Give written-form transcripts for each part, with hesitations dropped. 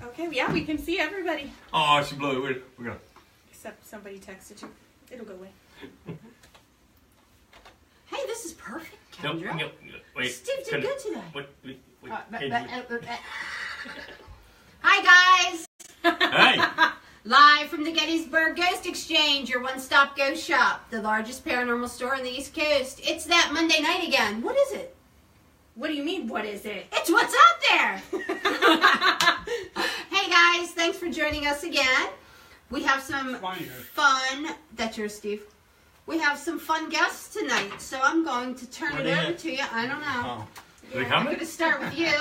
Okay, yeah, we can see everybody. Oh, she blew it. We're gonna. Except somebody texted you. It'll go away. Hey, this is perfect, Kendra. Nope, wait. Steve did good today. Wait. Hi, guys. Hey. Live from the Gettysburg Ghost Exchange, your one-stop ghost shop, the largest paranormal store on the East Coast. It's that Monday night again. What is it? What do you mean, what is it? It's what's out there. Hey, guys. Thanks for joining us again. We have some fun. That's yours, Steve. We have some fun guests tonight, so I'm going to turn it over to you. I don't know. Oh. I'm going to start with you.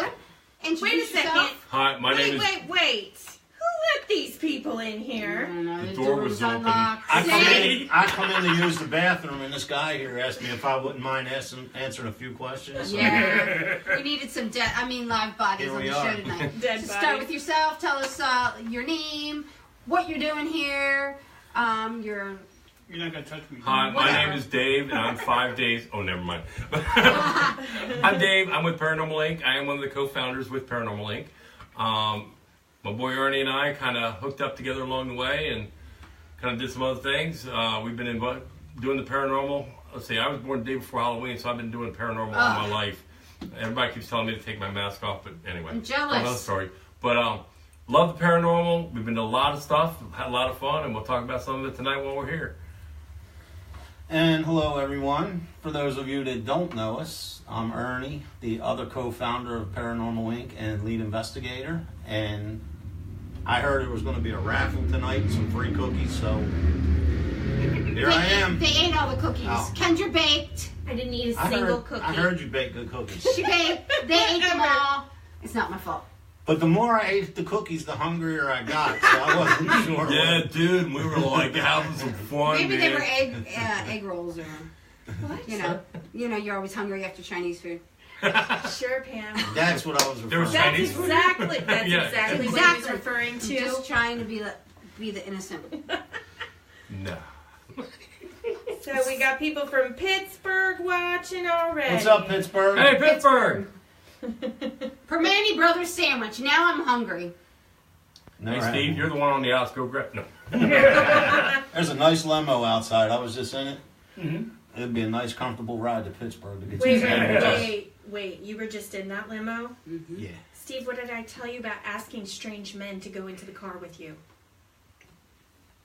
Wait a second. Hi, my name is... Wait. Who let these people in here? The door was open. I come in to use the bathroom, and this guy here asked me if I wouldn't mind answering a few questions. Yeah. We needed some live bodies on the show tonight. Dead bodies. Start with yourself. Tell us your name, what you're doing here, You're not going to touch me. Hi, my name is Dave, and I'm 5 days... Oh, never mind. I'm Dave. I'm with Paranormal Inc. I am one of the co-founders with Paranormal Inc. My boy Ernie and I kind of hooked up together along the way and kind of did some other things. We've been doing the paranormal. Let's see, I was born the day before Halloween, so I've been doing paranormal all my life. Everybody keeps telling me to take my mask off, but anyway. I'm jealous. Another story. But love the paranormal. We've been to a lot of stuff, had a lot of fun, and we'll talk about some of it tonight while we're here. And hello, everyone. For those of you that don't know us, I'm Ernie, the other co-founder of Paranormal Inc. and lead investigator. And I heard there was going to be a raffle tonight and some free cookies, so here I am. They ate all the cookies. Oh. Kendra baked. I didn't eat a single cookie. I heard you bake good cookies. She baked. They ate them all. It's not my fault. But the more I ate the cookies, the hungrier I got, so I wasn't sure. Yeah, dude, we were like having some fun. Maybe they were egg rolls or what? You know, you're always hungry after Chinese food. Sure, Pam. That's what I was referring to. That's exactly what he's referring to. Just trying to be the innocent. No. So we got people from Pittsburgh watching already. What's up, Pittsburgh? Hey, Pittsburgh! Permane Brothers sandwich. Now I'm hungry. Hey, Steve, you're the one on the outs. Go grab. No. There's a nice limo outside. I was just in it. Mm-hmm. It'd be a nice, comfortable ride to Pittsburgh to get you sandwiches. Wait. You were just in that limo? Mm-hmm. Yeah. Steve, what did I tell you about asking strange men to go into the car with you?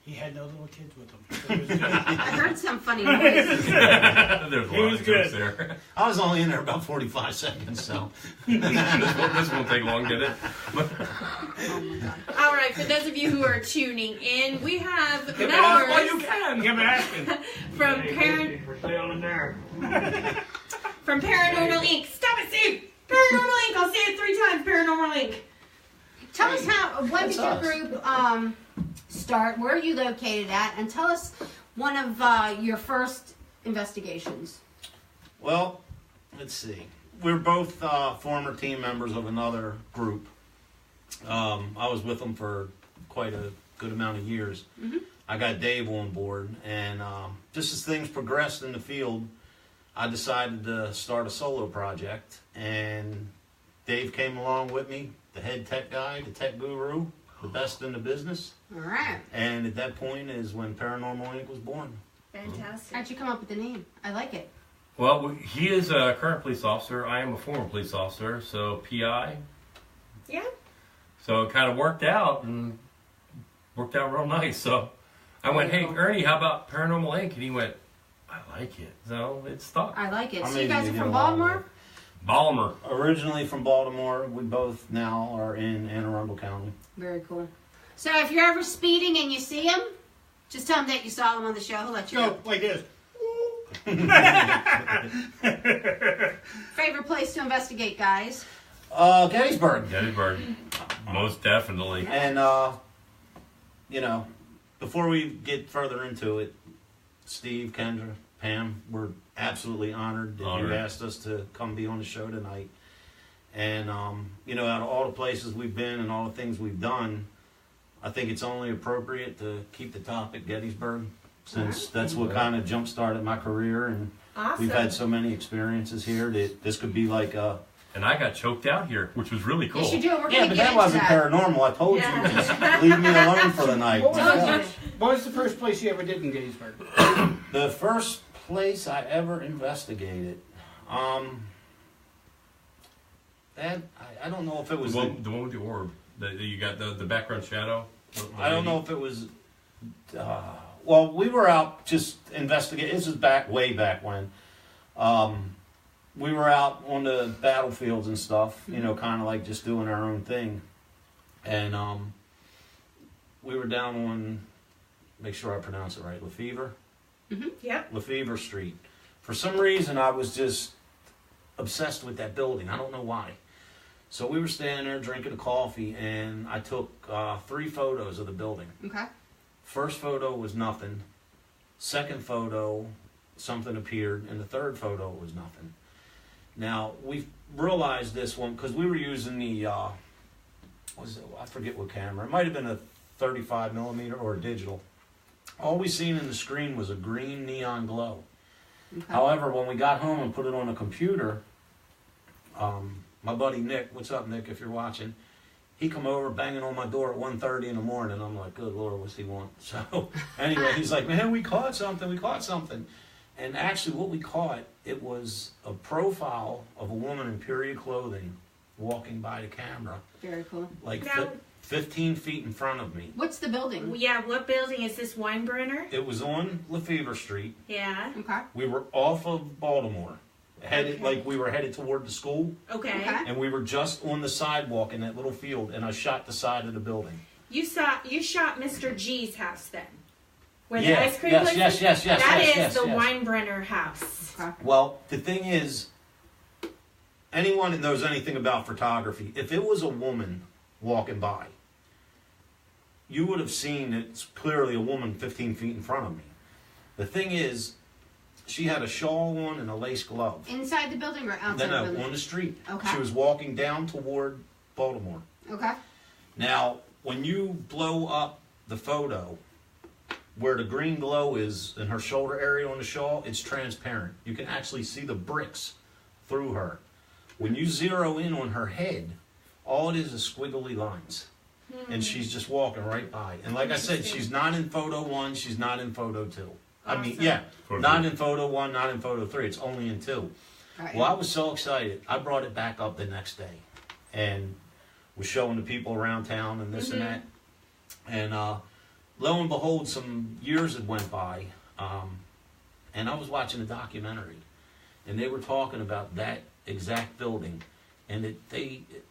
He had no little kids with him. So I heard some funny noises. There's a lot of jokes there. I was only in there about 45 seconds, so. this won't take long, did it? Oh my God. All right, for those of you who are tuning in, we have members. Well, you can. Keep asking. From from Paranormal Inc. Stop it, Steve! Paranormal Inc. I'll say it 3 times. Paranormal Inc. Tell us when did your group start? Where are you located at? And tell us one of your first investigations. Well, let's see. We're both former team members of another group. I was with them for quite a good amount of years. Mm-hmm. I got Dave on board, and just as things progressed in the field, I decided to start a solo project, and Dave came along with me, the head tech guy, the tech guru, the best in the business. All right. And at that point is when Paranormal Inc. was born. Fantastic. How'd you come up with the name? I like it. Well, he is a current police officer. I am a former police officer, so PI. Yeah. So it kind of worked out real nice. So I went, hey, Ernie, how about Paranormal Inc.? And he went, I like it. So it stuck. I like it. I'm So you guys are easy to from get along Baltimore? Baltimore. Originally from Baltimore. We both now are in Anne Arundel County. Very cool. So if you're ever speeding and you see him, just tell him that you saw him on the show. He'll let you know. Go like this. Favorite place to investigate, guys? Gettysburg. Gettysburg. Most definitely. And, before we get further into it, Steve, Kendra, Pam, we're absolutely honored that you asked us to come be on the show tonight. And, out of all the places we've been and all the things we've done, I think it's only appropriate to keep the topic Gettysburg, since that's what kind of jump-started my career. And Awesome. we've had so many experiences here that this could be like a and I got choked out here, which was really cool. Yes, you do. We're Yeah, gonna but get that into wasn't paranormal. I told you, just leave me alone for the night. What was the first place you ever did in Gettysburg? The first place I ever investigated, that I don't know if it was. The one with the orb. You got the background shadow. I don't know if it was. Well, we were out just investigating. This is way back when. We were out on the battlefields and stuff, you know, kind of like just doing our own thing. And we were down on, make sure I pronounce it right, Lefevre? Mm-hmm. Yep. Lefevre Street. For some reason, I was just obsessed with that building. I don't know why. So we were standing there drinking a coffee, and I took 3 photos of the building. Okay. First photo was nothing. Second photo, something appeared. And the third photo was nothing. Now, we realized this one because we were using the, I forget what camera. It might have been a 35 millimeter or a digital. All we seen in the screen was a green neon glow. Okay. However, when we got home and put it on a computer, my buddy Nick, what's up, Nick, if you're watching, he come over banging on my door at 1:30 in the morning. I'm like, good Lord, what's he want? So anyway, he's like, man, we caught something. And actually what we caught, it was a profile of a woman in period clothing walking by the camera, Very cool. like Now- 15 feet in front of me. What's the building? Yeah, what building is this? Weinbrenner? It was on Lefevre Street. Yeah. Okay. We were off of Baltimore, headed Okay. like we were headed toward the school, Okay. Okay. and we were just on the sidewalk in that little field, and I shot the side of the building. You shot Mr. G's house then? Where the Yeah, ice cream yes, place yes, is? yes, yes, That yes, is yes, the yes. Weinbrenner house. Okay. Well, the thing is, anyone that knows anything about photography, if it was a woman walking by, you would have seen it's clearly a woman 15 feet in front of me. The thing is, she had a shawl on and a lace glove. Inside the building or outside the No, building? on the street. Okay. She was walking down toward Baltimore. Okay. Now, when you blow up the photo, where the green glow is in her shoulder area on the shawl, it's transparent. You can actually see the bricks through her. When you zero in on her head, all it is squiggly lines. And she's just walking right by. And like I said, she's not in photo 1, she's not in photo 2. I mean, Awesome. yeah, Photo not 2. in photo 1, not in photo 3. It's only in 2. All right. Well, I was so excited. I brought it back up the next day and was showing the people around town and this and that. And lo and behold, some years had went by, and I was watching a documentary, and they were talking about that exact building. And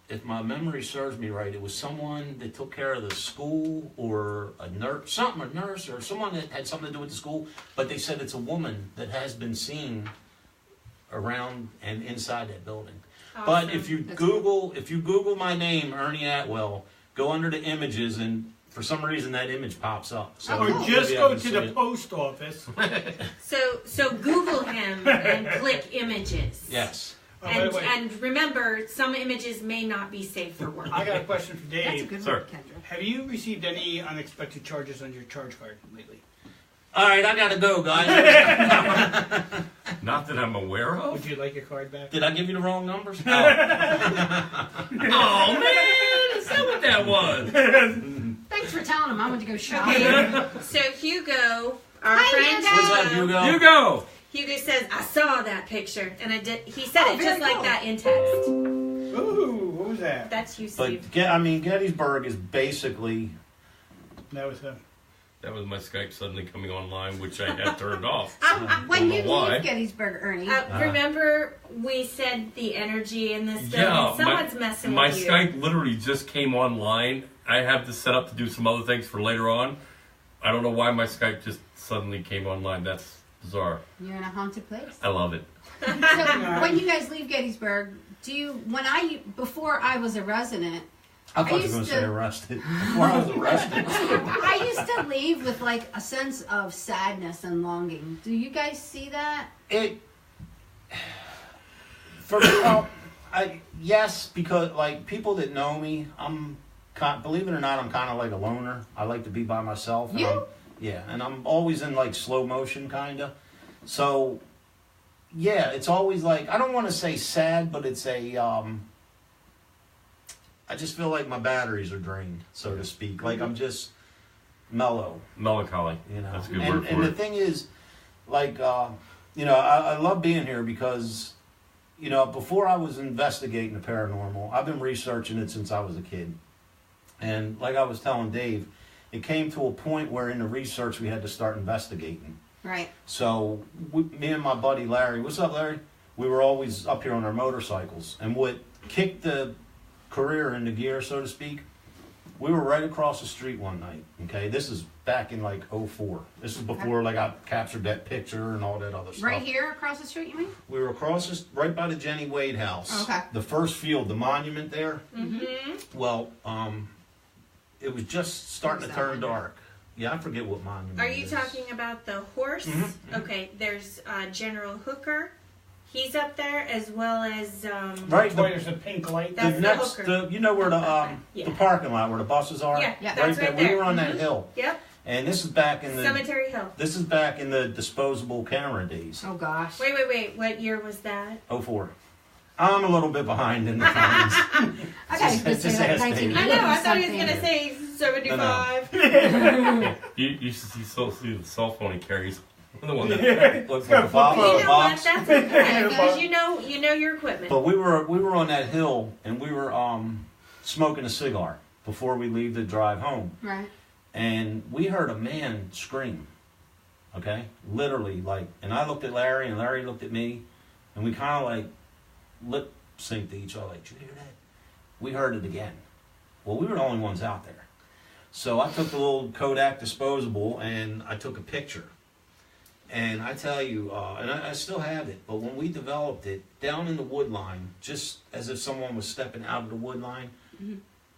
if my memory serves me right, it was someone that took care of the school or a nurse or someone that had something to do with the school. But they said it's a woman that has been seen around and inside that building. But Awesome. if you That's Google my name, Ernie Atwell, go under the images, and for some reason that image pops up. So Or Oh, just maybe I go can to see the it. post office. So Google him and click images. Yes. Oh, And, wait. and remember, some images may not be safe for work. I got a question for That's a Dave. good Sir. one, Kendra. Have you received any unexpected charges on your charge card lately? All right, I gotta go, guys. Not that I'm aware of. Would you like your card back? Did I give you the wrong numbers? Oh. Oh man, is that what that was? Thanks for telling him. I went to go shopping. Okay, so Hugo, our Hi, friend Hugo. What's up, Hugo? You go. Hugo says, I saw that picture. And I did. He said Oh, it very just like cool. that in text. Ooh, what was that? That's you, Steve. But Gettysburg is basically That was him. That was my Skype suddenly coming online, which I had turned off. When you Don't know why. leave Gettysburg, Ernie, Remember we said the energy in this building? Yeah, Someone's messing my with you. Skype literally just came online. I have this set up to do some other things for later on. I don't know why my Skype just suddenly came online. That's bizarre. you're in a haunted place. I love it. So when you guys leave Gettysburg, before I was a resident, I thought you were used going to say to- arrested. Before I was arrested. I used to leave with like a sense of sadness and longing. Do you guys see that? Yes, because like people that know me, believe it or not, I'm kind of like a loner. I like to be by myself. And You? and I'm always in like slow motion kind of. So yeah, it's always like, I don't want to say sad, but it's a, I just feel like my batteries are drained, so to speak. Like I'm just mellow. Melancholy. You know, That's a good word for and the it. thing is, like, you know, I love being here because, you know, before I was investigating the paranormal, I've been researching it since I was a kid. And like I was telling Dave, it came to a point where in the research we had to start investigating. Right. So me and my buddy Larry, what's up, Larry? We were always up here on our motorcycles. And what kicked the career into gear, so to speak, we were right across the street one night. Okay, this is back in like '04. This is before like I captured that picture and all that other stuff. Right here across the street, you mean? We were across this, right by the Jenny Wade house. Okay. The first field, the monument there. Mm-hmm. Well, it was just starting to turn dark. Yeah, I forget what monument. Are it you is. talking about the horse? Mhm. Okay, there's General Hooker. He's up there, as well as Right. Where there's a pink light. That's The the next, hooker. you know where the Yeah. the parking lot where the buses are. Yeah, Yeah. that's right there. We were on that Mhm. hill, Yep, and this is back in the Cemetery Hill. this is back in the disposable camera days. Oh gosh. Wait. What year was that? '04. I'm a little bit behind in the times. I gotta Just say that ask 1980 Dave. I know. I thought he was something. gonna say 75. You still see the cell phone he carries. The one that looks got like a a box. You know what? box. That's okay because you know your equipment. But we were on that hill and we were smoking a cigar before we leave the drive home, Right. and we heard a man scream. Okay, literally, like, and I looked at Larry and Larry looked at me, and we kind of like lip synced to each other. Like, did you hear that? We heard it again. Well, we were the only ones out there, so I took the little Kodak disposable and I took a picture. And I tell you, and I still have it, but when we developed it, down in the wood line, just as if someone was stepping out of the wood line,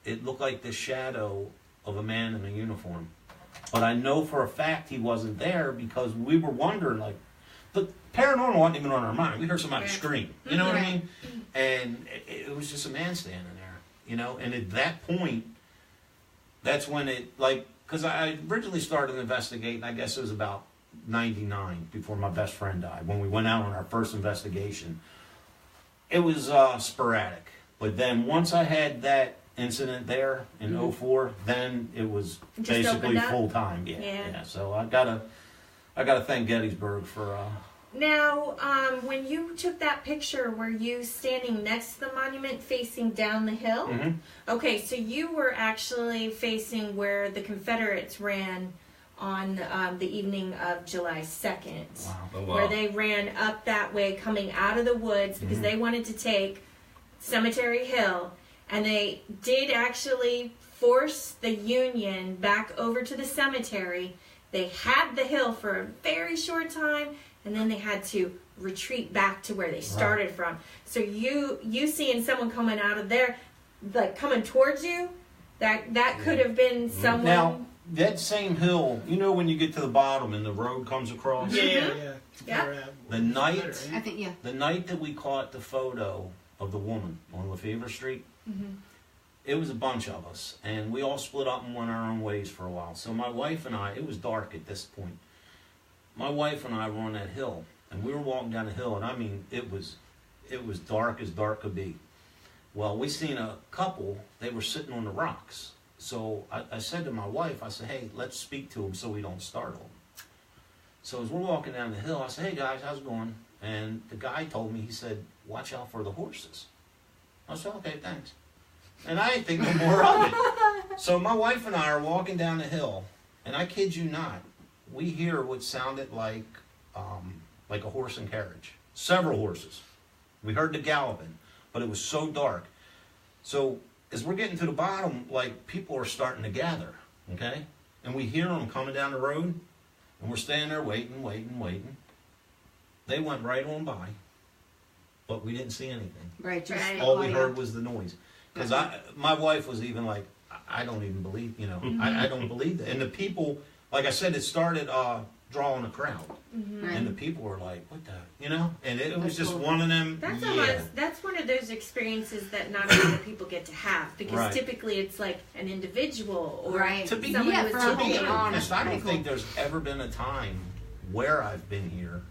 it looked like the shadow of a man in a uniform. But I know for a fact he wasn't there because we were wondering, like, the paranormal wasn't even on our mind. We heard somebody Right. scream, you know what I Right. mean? And it was just a man standing there, you know? And at that point, that's when it, like, because I originally started investigating, I guess it was about 99 before my best friend died, when we went out on our first investigation. It was sporadic, but then once I had that incident there in '04, then it was Just basically opened up? full time. Yeah. So I gotta thank Gettysburg for Now, when you took that picture, were you standing next to the monument facing down the hill? Mhm. Okay, so you were actually facing where the Confederates ran on the evening of July 2nd. Wow. Oh, wow. Where they ran up that way coming out of the woods because they wanted to take Cemetery Hill. And they did actually force the Union back over to the cemetery. They had the hill for a very short time, and then they had to retreat back to where they started from. So you seeing someone coming out of there, like coming towards you, that could have been someone. Now, that same hill, you know when you get to the bottom and the road comes across? Yeah. Yeah. The night, I think, yeah. the night that we caught the photo of the woman on Lefevre Street, it was a bunch of us, and we all split up and went our own ways for a while. So my wife and I, it was dark at this point. My wife and I were on that hill, and we were walking down the hill, and I mean, it was dark as dark could be. Well, we seen a couple, they were sitting on the rocks. So I said to my wife, I said, hey, let's speak to them so we don't startle them. So as we're walking down the hill, I said, hey guys, how's it going? And the guy told me, he said, watch out for the horses. I said, okay, thanks. And I didn't think no more of it. So my wife and I are walking down the hill, and I kid you not, we hear what sounded like a horse and carriage. Several horses. We heard the galloping, but it was so dark. So as we're getting to the bottom, like, people are starting to gather, okay? And we hear them coming down the road, and we're standing there waiting. They went right on by, but we didn't see anything. Right. Just Right. All we audio. heard was the noise. Because my wife was even like, I don't even believe, I don't believe that. And the people, like I said, it started drawing a crowd. Right. And the people were like, what the, And it was That's just cool. one of them. That's yeah. almost, that's one of those experiences that not a lot of people get to have because Right. typically it's like an individual or Right. To be, someone who was for to be being talking. honest, honest, I don't pretty think cool. there's ever been a time where I've been here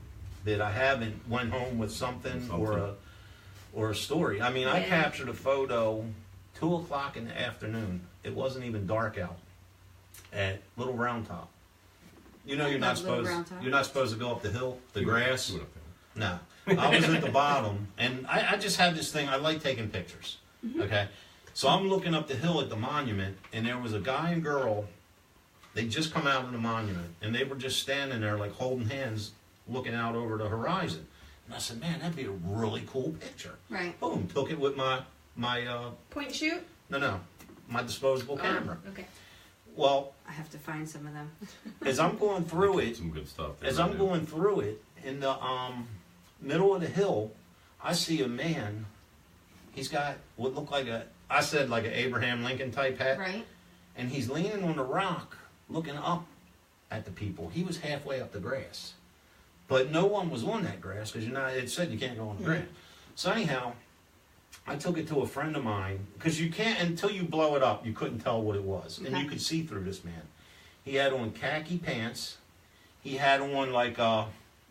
bit. I haven't went home with something. Or a story. I mean, I captured a photo 2 o'clock in the afternoon. It wasn't even dark out at Little Round Top. You know, you're not supposed to go up the hill, the grass. No, I was at the bottom, and I just had this thing. I like taking pictures. Okay, so I'm looking up the hill at the monument, and there was a guy and girl. They just come out of the monument, and they were just standing there, like holding hands, looking out over the horizon. And I said, man, that'd be a really cool picture. Right. Boom, took it with my point shoot? No, my disposable camera. Okay. Well, I have to find some of them. as I'm going through it, Some good stuff there. as I'm going through it, in the middle of the hill, I see a man. He's got what looked like like an Abraham Lincoln type hat. Right. And he's leaning on the rock, looking up at the people. He was halfway up the grass. But no one was on that grass because it said you can't go on the grass. So anyhow, I took it to a friend of mine because you can't, until you blow it up, you couldn't tell what it was. And you could see through this man. He had on khaki pants. He had on like a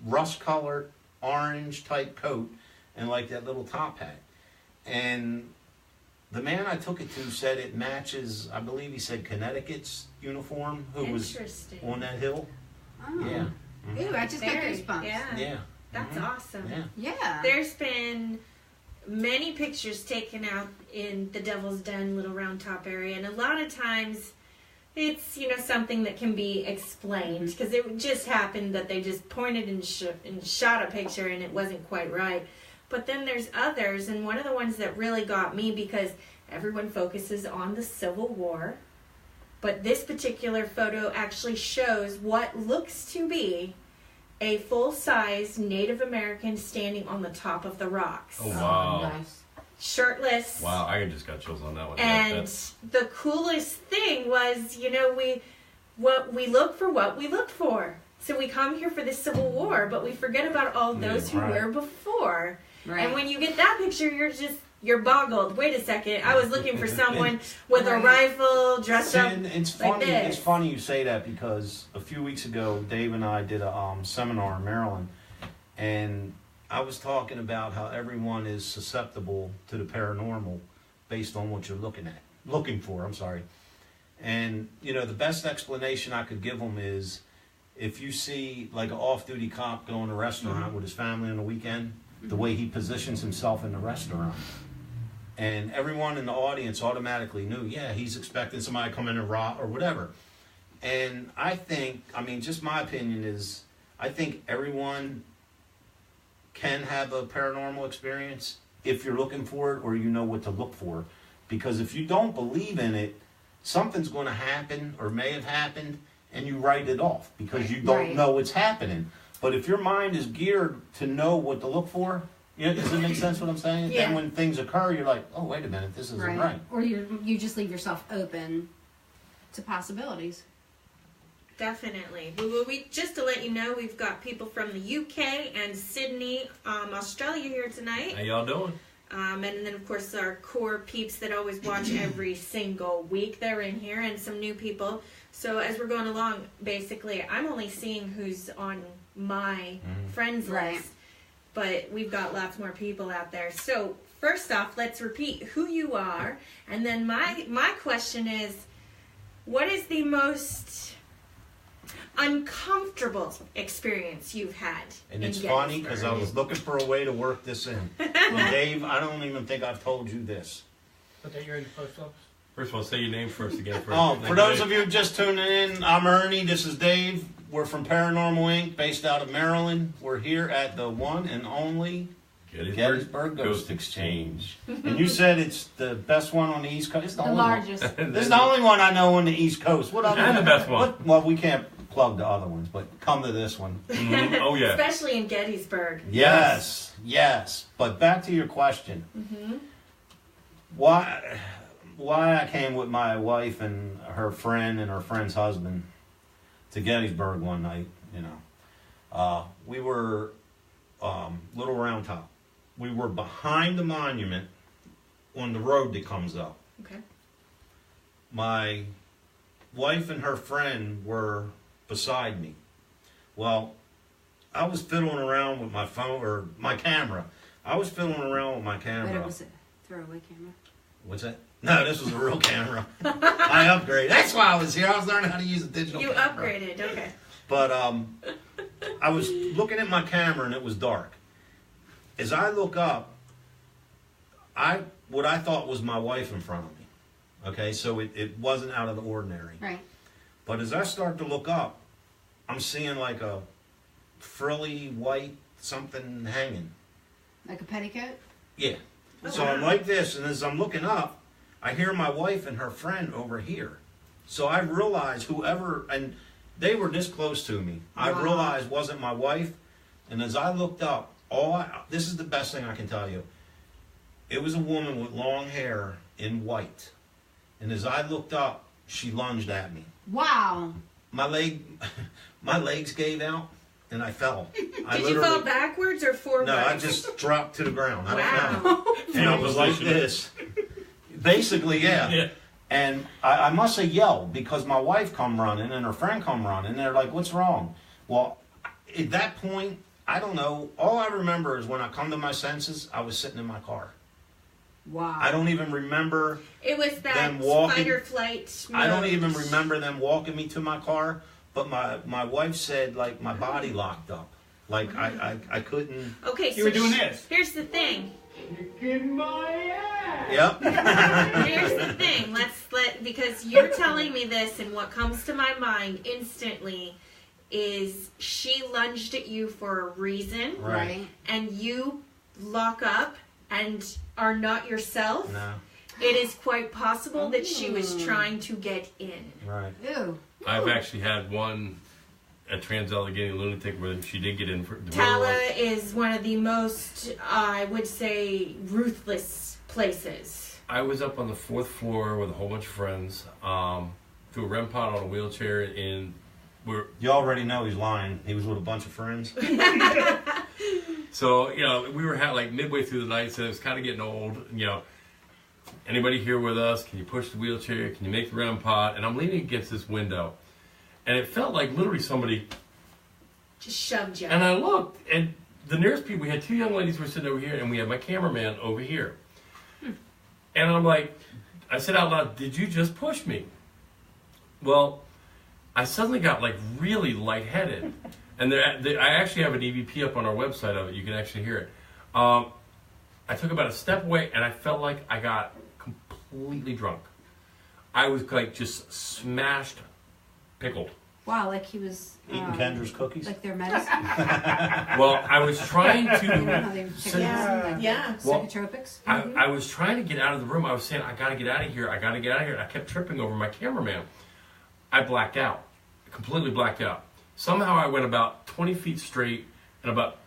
rust-colored orange type coat and like that little top hat. And the man I took it to said it matches, I believe he said Connecticut's uniform, who was on that hill. Oh. Yeah. Ooh, I just got goosebumps. Yeah. That's awesome. Yeah. There's been many pictures taken out in the Devil's Den, Little Round Top area, and a lot of times it's, something that can be explained because it just happened that they just pointed and shot a picture and it wasn't quite right. But then there's others, and one of the ones that really got me because everyone focuses on the Civil War, but this particular photo actually shows what looks to be a full-size Native American standing on the top of the rocks. Oh, wow. Nice. Shirtless. Wow, I just got chills on that one. And the coolest thing was, we look for what we look for. So we come here for the Civil War, but we forget about all those who were before. Right. And when you get that picture, you're boggled. Wait a second, I was looking for someone with a rifle dressed up it's funny. It's funny you say that because a few weeks ago, Dave and I did a seminar in Maryland, and I was talking about how everyone is susceptible to the paranormal based on what you're looking for. I'm sorry. And the best explanation I could give them is if you see like an off-duty cop go in a restaurant with his family on the weekend, the way he positions himself in the restaurant. And everyone in the audience automatically knew, he's expecting somebody to come in and rob or whatever. And I think, just my opinion is, I think everyone can have a paranormal experience if you're looking for it or you know what to look for. Because if you don't believe in it, something's going to happen or may have happened and you write it off because you don't know it's happening. But if your mind is geared to know what to look for, does it make sense what I'm saying? Yeah. And when things occur, you're like, oh, wait a minute, this isn't right. Or you just leave yourself open to possibilities. Definitely. We just to let you know, we've got people from the UK and Sydney, Australia here tonight. How y'all doing? And then, of course, our core peeps that always watch every single week, they're in here, and some new people. So as we're going along, basically, I'm only seeing who's on my friends list, but we've got lots more people out there. So first off, let's repeat who you are, and then my question is, what is the most uncomfortable experience you've had? And it's funny because I was looking for a way to work this in. And Dave, I don't even think I've told you this. But that you're in the post office? First of all, say your name first again. For those of you just tuning in, I'm Ernie. This is Dave. We're from Paranormal Inc., based out of Maryland. We're here at the one and only Gettysburg Ghost Exchange. And you said it's the best one on the East Coast. It's the largest. This is the only one I know on the East Coast. What other? And the best one. Well, we can't plug the other ones, but come to this one. Oh yeah. Especially in Gettysburg. Yes. But back to your question. Why I came with my wife and her friend and her friend's husband to Gettysburg one night, we were Little Round Top. We were behind the monument on the road that comes up. Okay. My wife and her friend were beside me. Well, I was fiddling around with my phone or my camera. I was fiddling around with my camera. But it was a throwaway camera. What's that? No, this was a real camera. I upgraded. That's why I was here. I was learning how to use a digital You camera. upgraded, okay. But I was looking at my camera and it was dark. As I look up, what I thought was my wife in front of me. Okay, so it wasn't out of the ordinary. Right. But as I start to look up, I'm seeing like a frilly white something hanging. Like a petticoat? Yeah. Oh, So wow. I'm like this, and as I'm looking up, I hear my wife and her friend over here. So I realized and they were this close to me. I Wow. realized wasn't my wife. And as I looked up, this is the best thing I can tell you. It was a woman with long hair in white. And as I looked up, she lunged at me. Wow. My legs gave out, and I fell. I Did you fall backwards or forward? No, I just dropped to the ground. I don't Wow. know. And I was like this. Basically, yeah. And I must have yelled because my wife come running and her friend come running. And they're like, what's wrong? Well, at that point, I don't know. All I remember is when I come to my senses, I was sitting in my car. Wow. I don't even remember It was that them walking. fight or flight mode. I don't even remember them walking me to my car. But my wife said, like, my body locked up. Like, I couldn't. Okay, so You were doing this. Here's the thing. Yep. Here's the thing. Because you're telling me this, and what comes to my mind instantly is she lunged at you for a reason, Right. and you lock up and are not yourself. No. It is quite possible that she was trying to get in. Right. Ew. I've actually had a trans-Allegheny lunatic where she did get in for Tala is one of the most, I would say, ruthless places. I was up on the 4th floor with a whole bunch of friends, through a REM pod on a wheelchair, and You already know he's lying. He was with a bunch of friends. so, we were like midway through the night, so it was kind of getting old, anybody here with us? Can you push the wheelchair? Can you make the REM pod? And I'm leaning against this window, and it felt like literally somebody. Just shoved you. And I looked, and the nearest people, we had 2 young ladies who were sitting over here, and we had my cameraman over here. And I'm like, I said out loud, "Did you just push me?" Well, I suddenly got like really lightheaded, and I actually have an EVP up on our website of it. You can actually hear it. I took about a step away, and I felt like I got completely drunk. I was like just smashed, pickled. Wow, like he was Eating Kendra's cookies. like their medicine. Well, I was trying You know to. how they take So- medicine, like Yeah. Well, psychotropics? I was trying to get out of the room. I was saying, I got to get out of here. I got to get out of here. And I kept tripping over my cameraman. I blacked out, completely blacked out. Somehow I went about 20 feet straight and about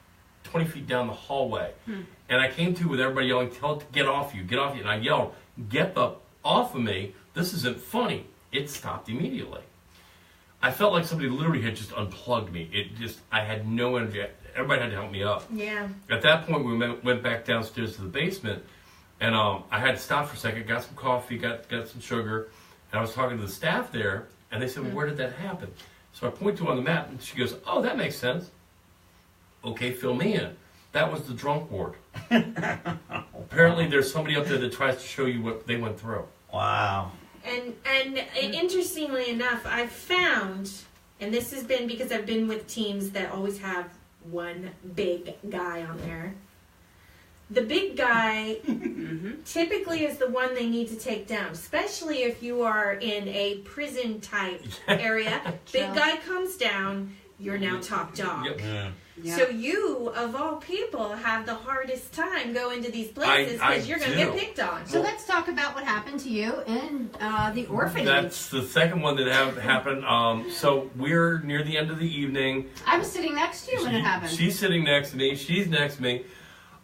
20 feet down the hallway. And I came to with everybody yelling, "Tell it to get off you, get off you." And I yelled, "Get the off of me. This isn't funny." It stopped immediately. I felt like somebody literally had just unplugged me. I had no energy. Everybody had to help me up. Yeah. At that point, we went back downstairs to the basement, and I had to stop for a second, got some coffee, got some sugar, and I was talking to the staff there, and they said, "Well, where did that happen?" So I point to on the map, and she goes, "Oh, that makes sense. Okay, fill me in." That was the drunk ward. Apparently, there's somebody up there that tries to show you what they went through. Wow. And interestingly enough, I've found, and this has been because I've been with teams that always have one big guy on there. The big guy typically is the one they need to take down, especially if you are in a prison type area. Big guy comes down, you're now top dog. Yep. Yeah. Yeah. So you, of all people, have the hardest time going to these places I because you're going to do. get picked on. So let's talk about what happened to you in the orphanage. That's the second one that happened. So we're near the end of the evening. I was sitting next to you when it happened. She's sitting next to me. She's next to me.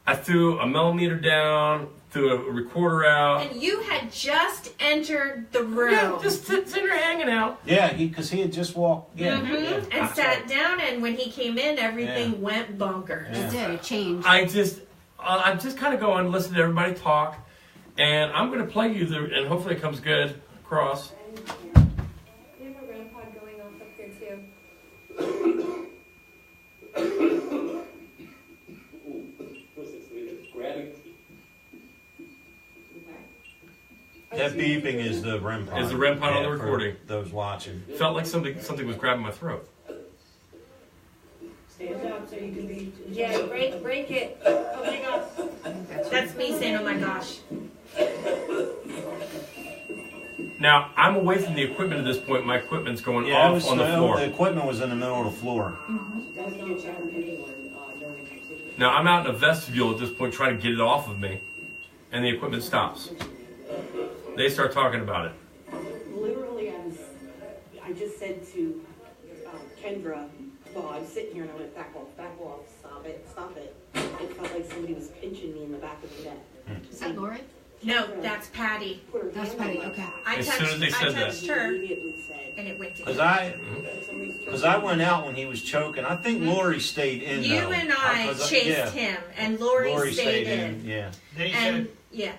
I threw a millimeter down, threw a recorder out. And you had just entered the room. Yeah, just sitting there hanging out. Yeah, because he had just walked. Yeah. And Yeah. sat down, and when he came in, everything went bonkers. It did. It changed. I'm just kind of going, listen to everybody talk, and I'm going to play you and hopefully it comes good across. We have a REM pod going off up here too. That beeping is the REM pod. Is the REM pod on the for recording. those watching. Felt like something was grabbing my throat. Stand up so you can be. Yeah, break it. Oh my gosh. That's me saying, oh my gosh. Now, I'm away from the equipment at this point. My equipment's going Yeah, off on the floor. The equipment was in the middle of the floor. That's not telling anyone during the procedure. Now, I'm out in a vestibule at this point trying to get it off of me, and the equipment stops. They start talking about it. Literally, I just said to Kendra, well, I was sitting here and I went, back off, stop it. It felt like somebody was pinching me in the back of the neck. Is that Lori? No, that's Patty. Put her That's hand Patty, on my okay. back. I As touched, soon as they said I that. touched her, Immediately said, and it went to Because I went out when he was choking. I think Lori stayed in. You though. and I chased yeah. him, and Lori stayed in. Yeah. They And said, yeah,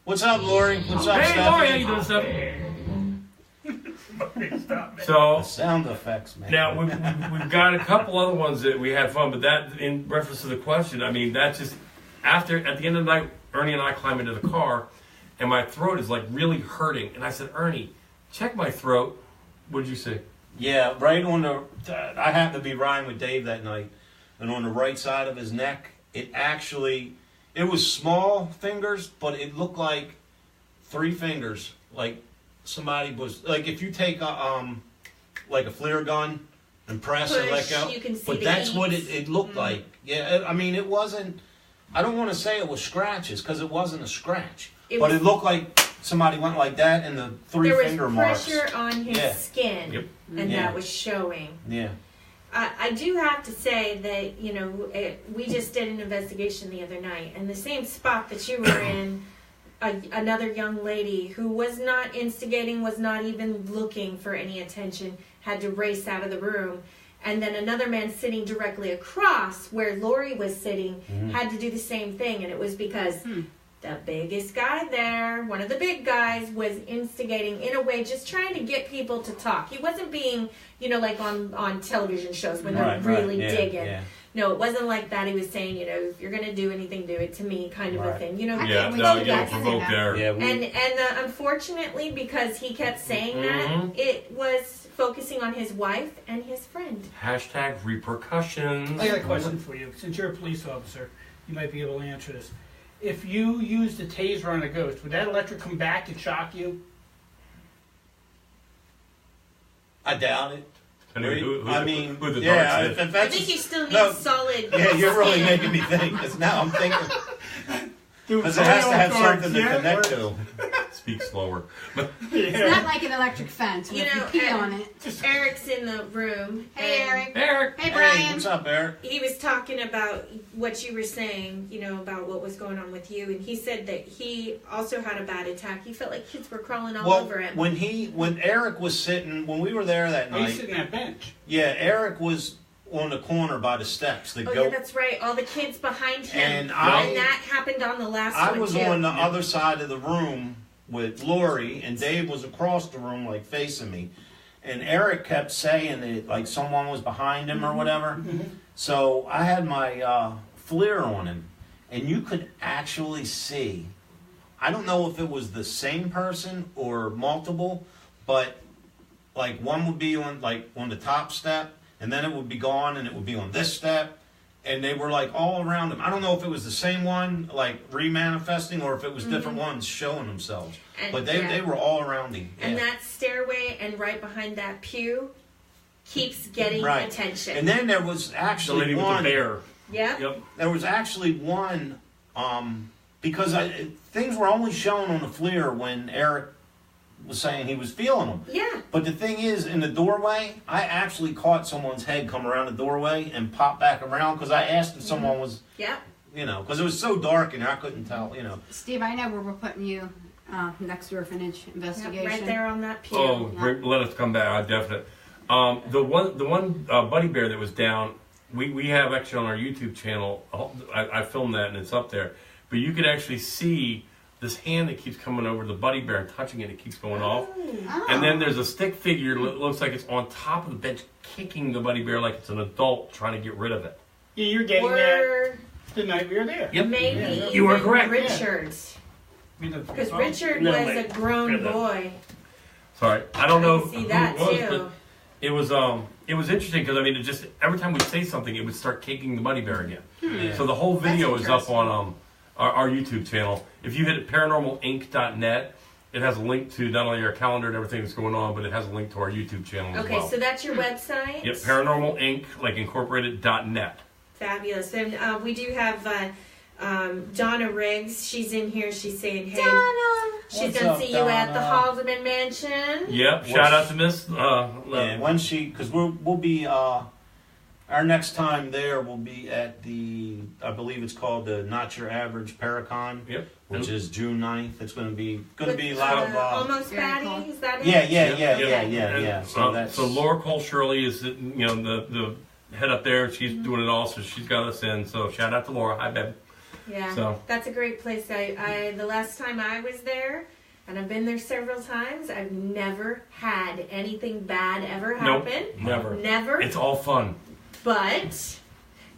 What's up, Lori? What's up, Hey, Lori, how Stephanie? you doing, stuff? The So sound effects, man. now we've got a couple other ones that we had fun, but that in reference to the question, I mean, that's just at the end of the night, Ernie and I climb into the car, and my throat is like really hurting, and I said, Ernie, check my throat. What did you say? Yeah, right on the. I happened to be riding with Dave that night, and on the right side of his neck, it was small fingers, but it looked like 3 fingers, like somebody was like if you take a flare gun and press and let push. go. You can see But the that's what eats. it looked like. Yeah, I mean, it wasn't. I don't want to say it was scratches because it wasn't a scratch, but it looked like somebody went like that, and the 3 there was finger marks. pressure on his Yeah. skin, Yep. and Yeah. that was showing. Yeah. I do have to say that, you know, we just did an investigation the other night, and the same spot that you were in, another young lady who was not instigating, was not even looking for any attention, had to race out of the room. And then another man sitting directly across where Lori was sitting had to do the same thing, and it was because the biggest guy there, one of the big guys, was instigating in a way, just trying to get people to talk. He wasn't being, you know, like on television shows when they're really yeah, digging. Yeah. No, it wasn't like that. He was saying, you know, if you're gonna do anything, do it to me, kind of a Right. thing. You know, Yeah, we no, did you that. don't provoke there. Yeah. and unfortunately, because he kept saying Mhm. that, it was focusing on his wife and his friend. Hashtag repercussions. I got a question for you. Since you're a police officer, you might be able to answer this. If you used a taser on a ghost, would that electric come back and shock you? I doubt it. Anyway, who I mean, who the yeah, darts if hit. I that's think you still need no, solid. yeah, you're really skin. making me think. Because now I'm thinking Dude, because it has to have Oreo something to cards, yeah, connect or- to. Speak slower. It's not like an electric fence. You If you know, pee on it. Eric's in the room. Hey, and Eric. Eric. Hey, Hey, Brian. what's up, Eric? He was talking about what you were saying, you know, about what was going on with you, and he said that he also had a bad attack. He felt like kids were crawling all Well, over him. when Eric was sitting, when we were there that Oh, you night, sitting on that bench. yeah, Eric was on the corner by the steps. The Oh, goat. yeah, that's right. All the kids behind him. And that happened on the last I one, was too. on the other side of the room with Lori, and Dave was across the room, like facing me. And Eric kept saying that, like someone was behind him or whatever. So I had my FLIR on him, and you could actually see. I don't know if it was the same person or multiple, but like one would be on the top step, and then it would be gone, and it would be on this step. And they were like all around him. I don't know if it was the same one, like remanifesting, or if it was different ones showing themselves. And, But they were all around him. And yeah. that stairway and right behind that pew keeps getting Right. attention. And then there was The actually lady one. with the bear. yeah? Yep. There was actually one because things were only shown on the FLIR when Eric was saying he was feeling them. Yeah. But the thing is, in the doorway, I actually caught someone's head come around the doorway and pop back around because I asked if someone was, Yeah. because it was so dark and I couldn't tell, Steve, I know where we're putting you next to Orphanage Yep, investigation. right there on that pew. Oh, let us come back. Definite. The one buddy bear that was down. We have actually on our YouTube channel. I filmed that and it's up there. But you could actually see this hand that keeps coming over the buddy bear and touching it. It keeps going off. Oh. And then there's a stick figure that looks like it's on top of the bench, kicking the buddy bear like it's an adult trying to get rid of it. Yeah, you're getting that Or the night we were there. Yep. maybe Yeah. even You are correct. Richards. Because Richard was a grown boy. Sorry, I don't know. I see that who it was, too. but it was interesting because I mean, it just every time we say something, it would start kicking the money bear again. Yeah. So the whole video is up interesting. on our YouTube channel. If you hit paranormalinc.net, it has a link to not only our calendar and everything that's going on, but it has a link to our YouTube channel as Okay, well. so that's your website? Yep, Paranormal Inc., like incorporated.net. Fabulous. And we do have Donna Riggs. She's in here. She's saying, hey. Donna! She's What's going up, to see you at the Donna? Haldeman Mansion. Yep, shout out to Miss. Yeah, when because we'll be our next time there will be at the I believe it's called the Not Your Average Paracon. Yep. Which is June 9th. It's going to be With, a lot of Almost Very Patty, cool. is that it? yeah. So that's So Laura Cole Shirley is the head up there. She's doing it all, so she's got us in. So shout out to Laura. Hi, babe. Yeah, So. that's a great place. I the last time I was there, and I've been there several times, I've never had anything bad ever happen. Never. Never. It's all fun. But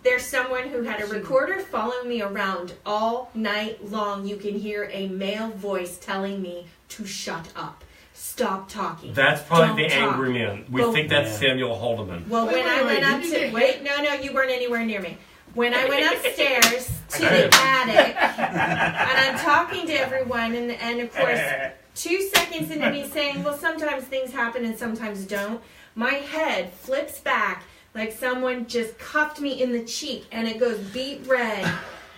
there's someone who had a recorder following me around all night long. You can hear a male voice telling me to shut up. Stop talking. That's probably Don't the talk. angry man. We Well- think that's Yeah. Samuel Haldeman. Well, when I went up to... Wait, no, you weren't anywhere near me. When I went upstairs to the attic, and I'm talking to everyone, and of course, 2 seconds into me saying, well, sometimes things happen and sometimes don't, my head flips back like someone just cuffed me in the cheek, and it goes beet red,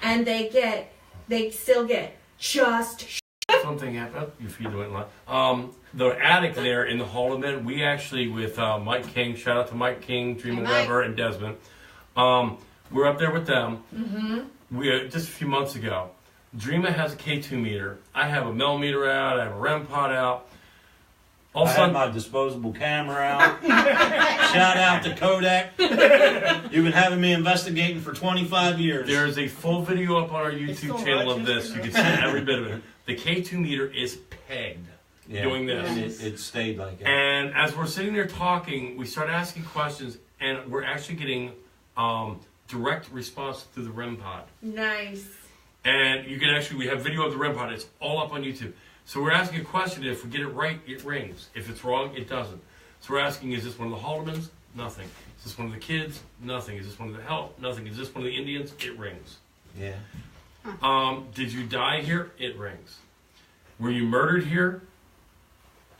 and they still get just Something happened. Your feet went live. The attic there in the Haldeman, we actually, with Mike King, shout out to Mike King, Dreamer Hey, Mike. Weber, and Desmond, we're up there with them. Mm-hmm. We just a few months ago. Dreamer has a K2 meter. I have a millimeter out. I have a REM pod out. All I of a had sudden, my disposable camera out. Shout out to Kodak. You've been having me investigating for 25 years. there's a full video up on our still YouTube channel of righteous, this. You can see every bit of it. The K2 meter is pegged doing this. And it stayed like it. And as we're sitting there talking, we start asking questions, and we're actually getting direct response through the REM pod. nice. And you can actually, we have video of the REM pod. It's all up on YouTube. So we're asking a question. If we get it right, it rings. If it's wrong, it doesn't. So we're asking, is this one of the Haldemans? Nothing. Is this one of the kids? Nothing. Is this one of the help? Nothing. Is this one of the Indians? It rings. Yeah. Did you die here? It rings. Were you murdered here?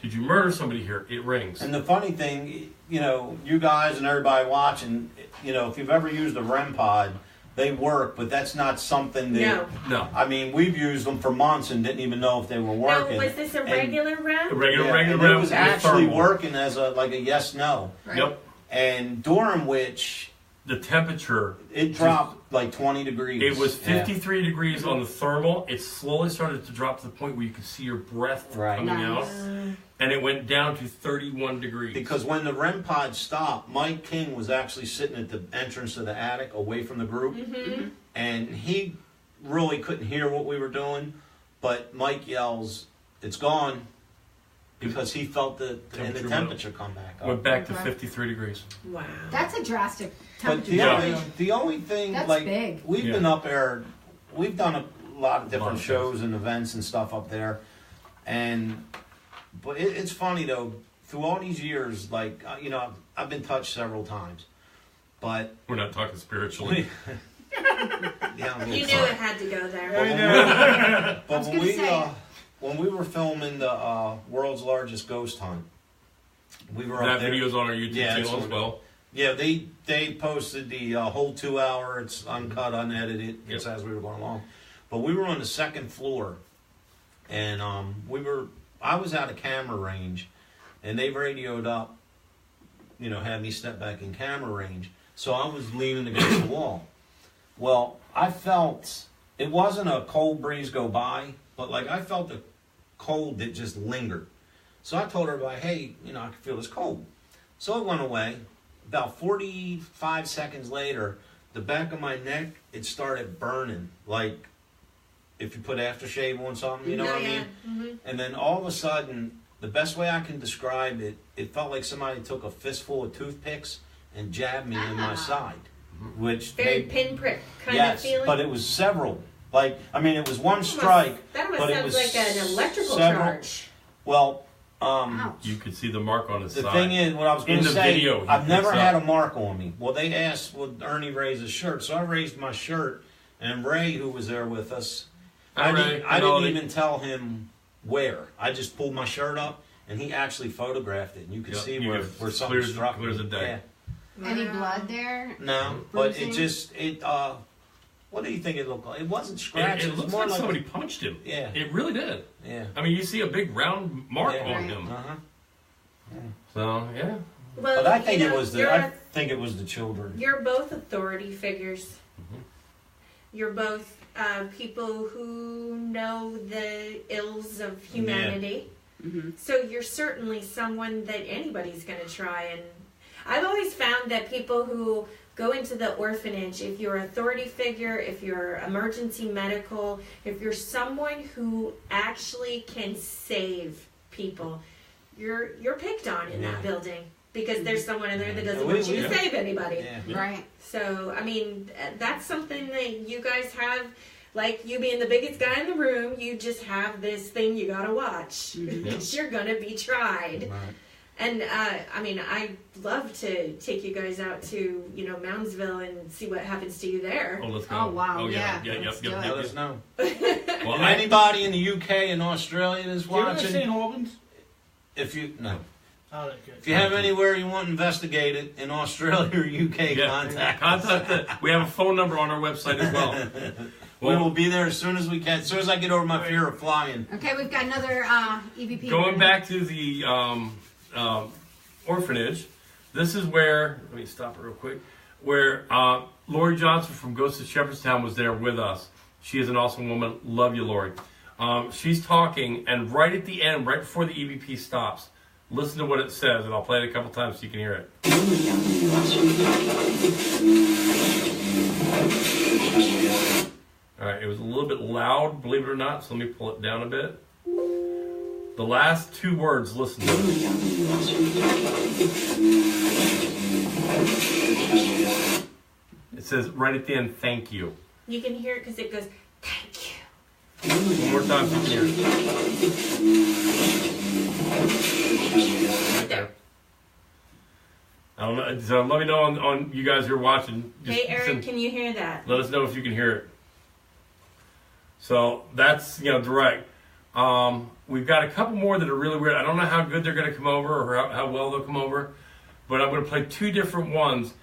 Did you murder somebody here? It rings. And the funny thing, you guys and everybody watching, if you've ever used a REM pod, they work, but that's not something that. No. No. I mean, we've used them for months and didn't even know if they were working. No, was this a And- regular rep? Regular and REM it was with actually thermal. working as a yes/no, Right. Yep. and during which The temperature. it dropped like 20 degrees. It was Yeah. 53 degrees on the thermal. It slowly started to drop to the point where you could see your breath Right. coming Nice. out. And it went down to 31 degrees. Because when the REM pod stopped, Mike King was actually sitting at the entrance of the attic away from the group. And he really couldn't hear what we were doing. But Mike yells, "It's gone." Because he felt the temperature come back up. went back to Okay. 53 degrees. Wow. That's a drastic But temperature Yeah. the only thing, That's like, big. we've Yeah. been up there, we've done a lot of different of shows and events and stuff up there. But it's funny though, through all these years, like, I've been touched several times. But, We're not talking spiritually. yeah, I'm a You little knew sorry. it had to go there. But was when gonna we say. when we were filming the world's largest ghost hunt, we were That up there. video's on our YouTube Yeah, it's channel as on- well. Yeah, they posted the whole 2 hour. It's uncut, unedited. It's Yep. as we were going along. But we were on the second floor, and I was out of camera range, and they radioed up, had me step back in camera range. So I was leaning against the wall. Well, I felt, it wasn't a cold breeze go by, but like I felt the cold that just lingered. So I told everybody, hey, I can feel this cold. So it went away. About 45 seconds later, the back of my neck, it started burning. Like if you put aftershave on something, you know what I mean? Mm-hmm. And then all of a sudden, the best way I can describe it, it felt like somebody took a fistful of toothpicks and jabbed me in my side. Which Very made, pinprick kind yes, of feeling. but it was several. Like, I mean, it was one strike, That but almost it was sounds like an electrical several- charge. Well, Ouch. You could see the mark on his the side. thing is, what I was going In to the say, video, he I've never picks had up. a mark on me. Well, they asked, would Ernie raise his shirt? So I raised my shirt, and Ray, who was there with us, I didn't even tell him where. I just pulled my shirt up, and he actually photographed it, and you could Yep, see you where could- something clear as- struck clear as me. a day. Any blood there? No, but Bruising? it just, what do you think it looked like? It wasn't It, scratches. it looks more like somebody punched him. Yeah. It really did. Yeah. I mean, you see a big round mark Yeah. on Right. him. Uh-huh. So, yeah. Well, But I think you it know, was you're, I think it was the children. you're both authority figures. Mhm. You're both people who know the ills of humanity. Mm-hmm. So you're certainly someone that anybody's going to try. And I've always found that people who go into the orphanage, if you're an authority figure, if you're emergency medical, if you're someone who actually can save people, you're picked on in that building because there's someone in there that doesn't want you to save anybody. Yeah. Right. So, I mean, that's something that you guys have, like you being the biggest guy in the room, you just have this thing you gotta watch. Because you're gonna be tried. Right. And, I mean, I'd love to take you guys out to, Moundsville and see what happens to you there. Oh, let's go. Oh, wow, Oh, yeah, Yeah, let's yep, do yep, it. yep, Let us yep. know. Well, And anybody in the UK and Australia that's You ever watching, St. Albans? if you Oh, that's good. if you have anywhere you want investigated in Australia or UK, contact we have a phone number on our website as well. We will be there as soon as we can. As soon as I get over my fear of flying. Okay, we've got another EVP. Going back to the orphanage, this is where, let me stop it real quick, where Lori Johnson from Ghosts of Shepherdstown was there with us. She is an awesome woman. Love you, Lori. She's talking, and right at the end, right before the EVP stops, listen to what it says, and I'll play it a couple times so you can hear it. All right, it was a little bit loud, believe it or not, so let me pull it down a bit. The last two words, listen to it. It says right at the end, thank you. You can hear it because it goes, thank you. One more time so you can hear it. Right there. I don't know, so let me know on you guys who are watching. Just Hey, Aaron, can you hear that? let us know if you can hear it. So that's, direct. We've got a couple more that are really weird. I don't know how good they're going to come over or how well they'll come over, but I'm going to play two different ones.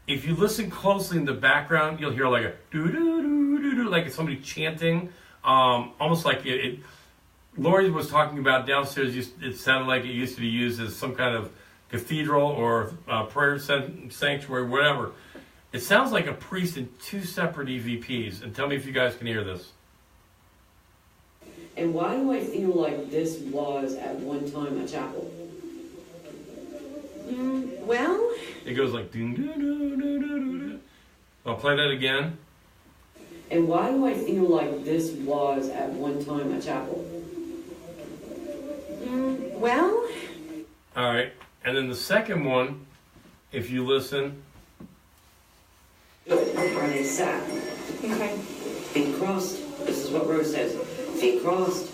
If you listen closely in the background, you'll hear like a doo-doo-doo-doo-doo, like somebody chanting, almost like it. Lori was talking about downstairs, it sounded like it used to be used as some kind of cathedral or prayer sanctuary, whatever. It sounds like a priest in two separate EVPs. And tell me if you guys can hear this. And why do I feel like this was at one time a chapel? Well, It goes like doo doo doo doo doo doo. I'll play that again. And why do I feel like this was at one time a chapel? well, All right. And then the second one, if you listen, Are they sat? okay. Feet crossed. This is what Rose says. Feet crossed.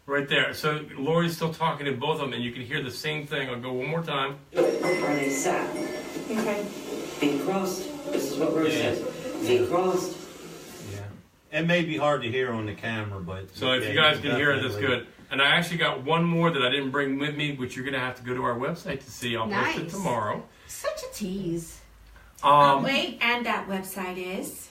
right there. So Lori's still talking to both of them, and you can hear the same thing. I'll go one more time. Are they sat? Okay. Feet crossed. This is what Rose Yeah. says. Feet crossed. Yeah. It may be hard to hear on the camera, but So if you guys can hear it, that's good. And I actually got one more that I didn't bring with me, which you're going to have to go to our website to see. I'll post it Nice. tomorrow. Such a tease. Wait, and that website is?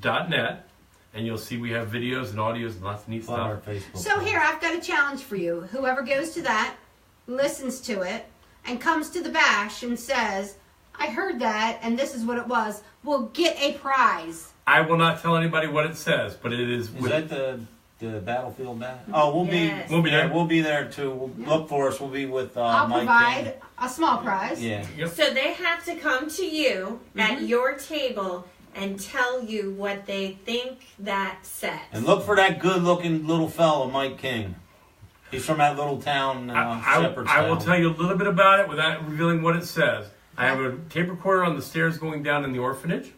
www.paranormalinc.net, and you'll see we have videos and audios and lots of neat on our stuff. Facebook. So page. here, I've got a challenge for you. Whoever goes to that, listens to it, and comes to the bash and says, I heard that, and this is what it was, will get a prize. I will not tell anybody what it says, but it is. Is that the battlefield bat? Oh, we'll Yes. We'll be there. We'll be there too. Look for us. We'll be with I'll Mike provide King. a small prize. Yeah. Yep. So they have to come to you at your table and tell you what they think that says. And look for that good-looking little fella, Mike King. He's from that little town, Shepherdstown. I will tell you a little bit about it without revealing what it says. I have a tape recorder on the stairs going down in the orphanage.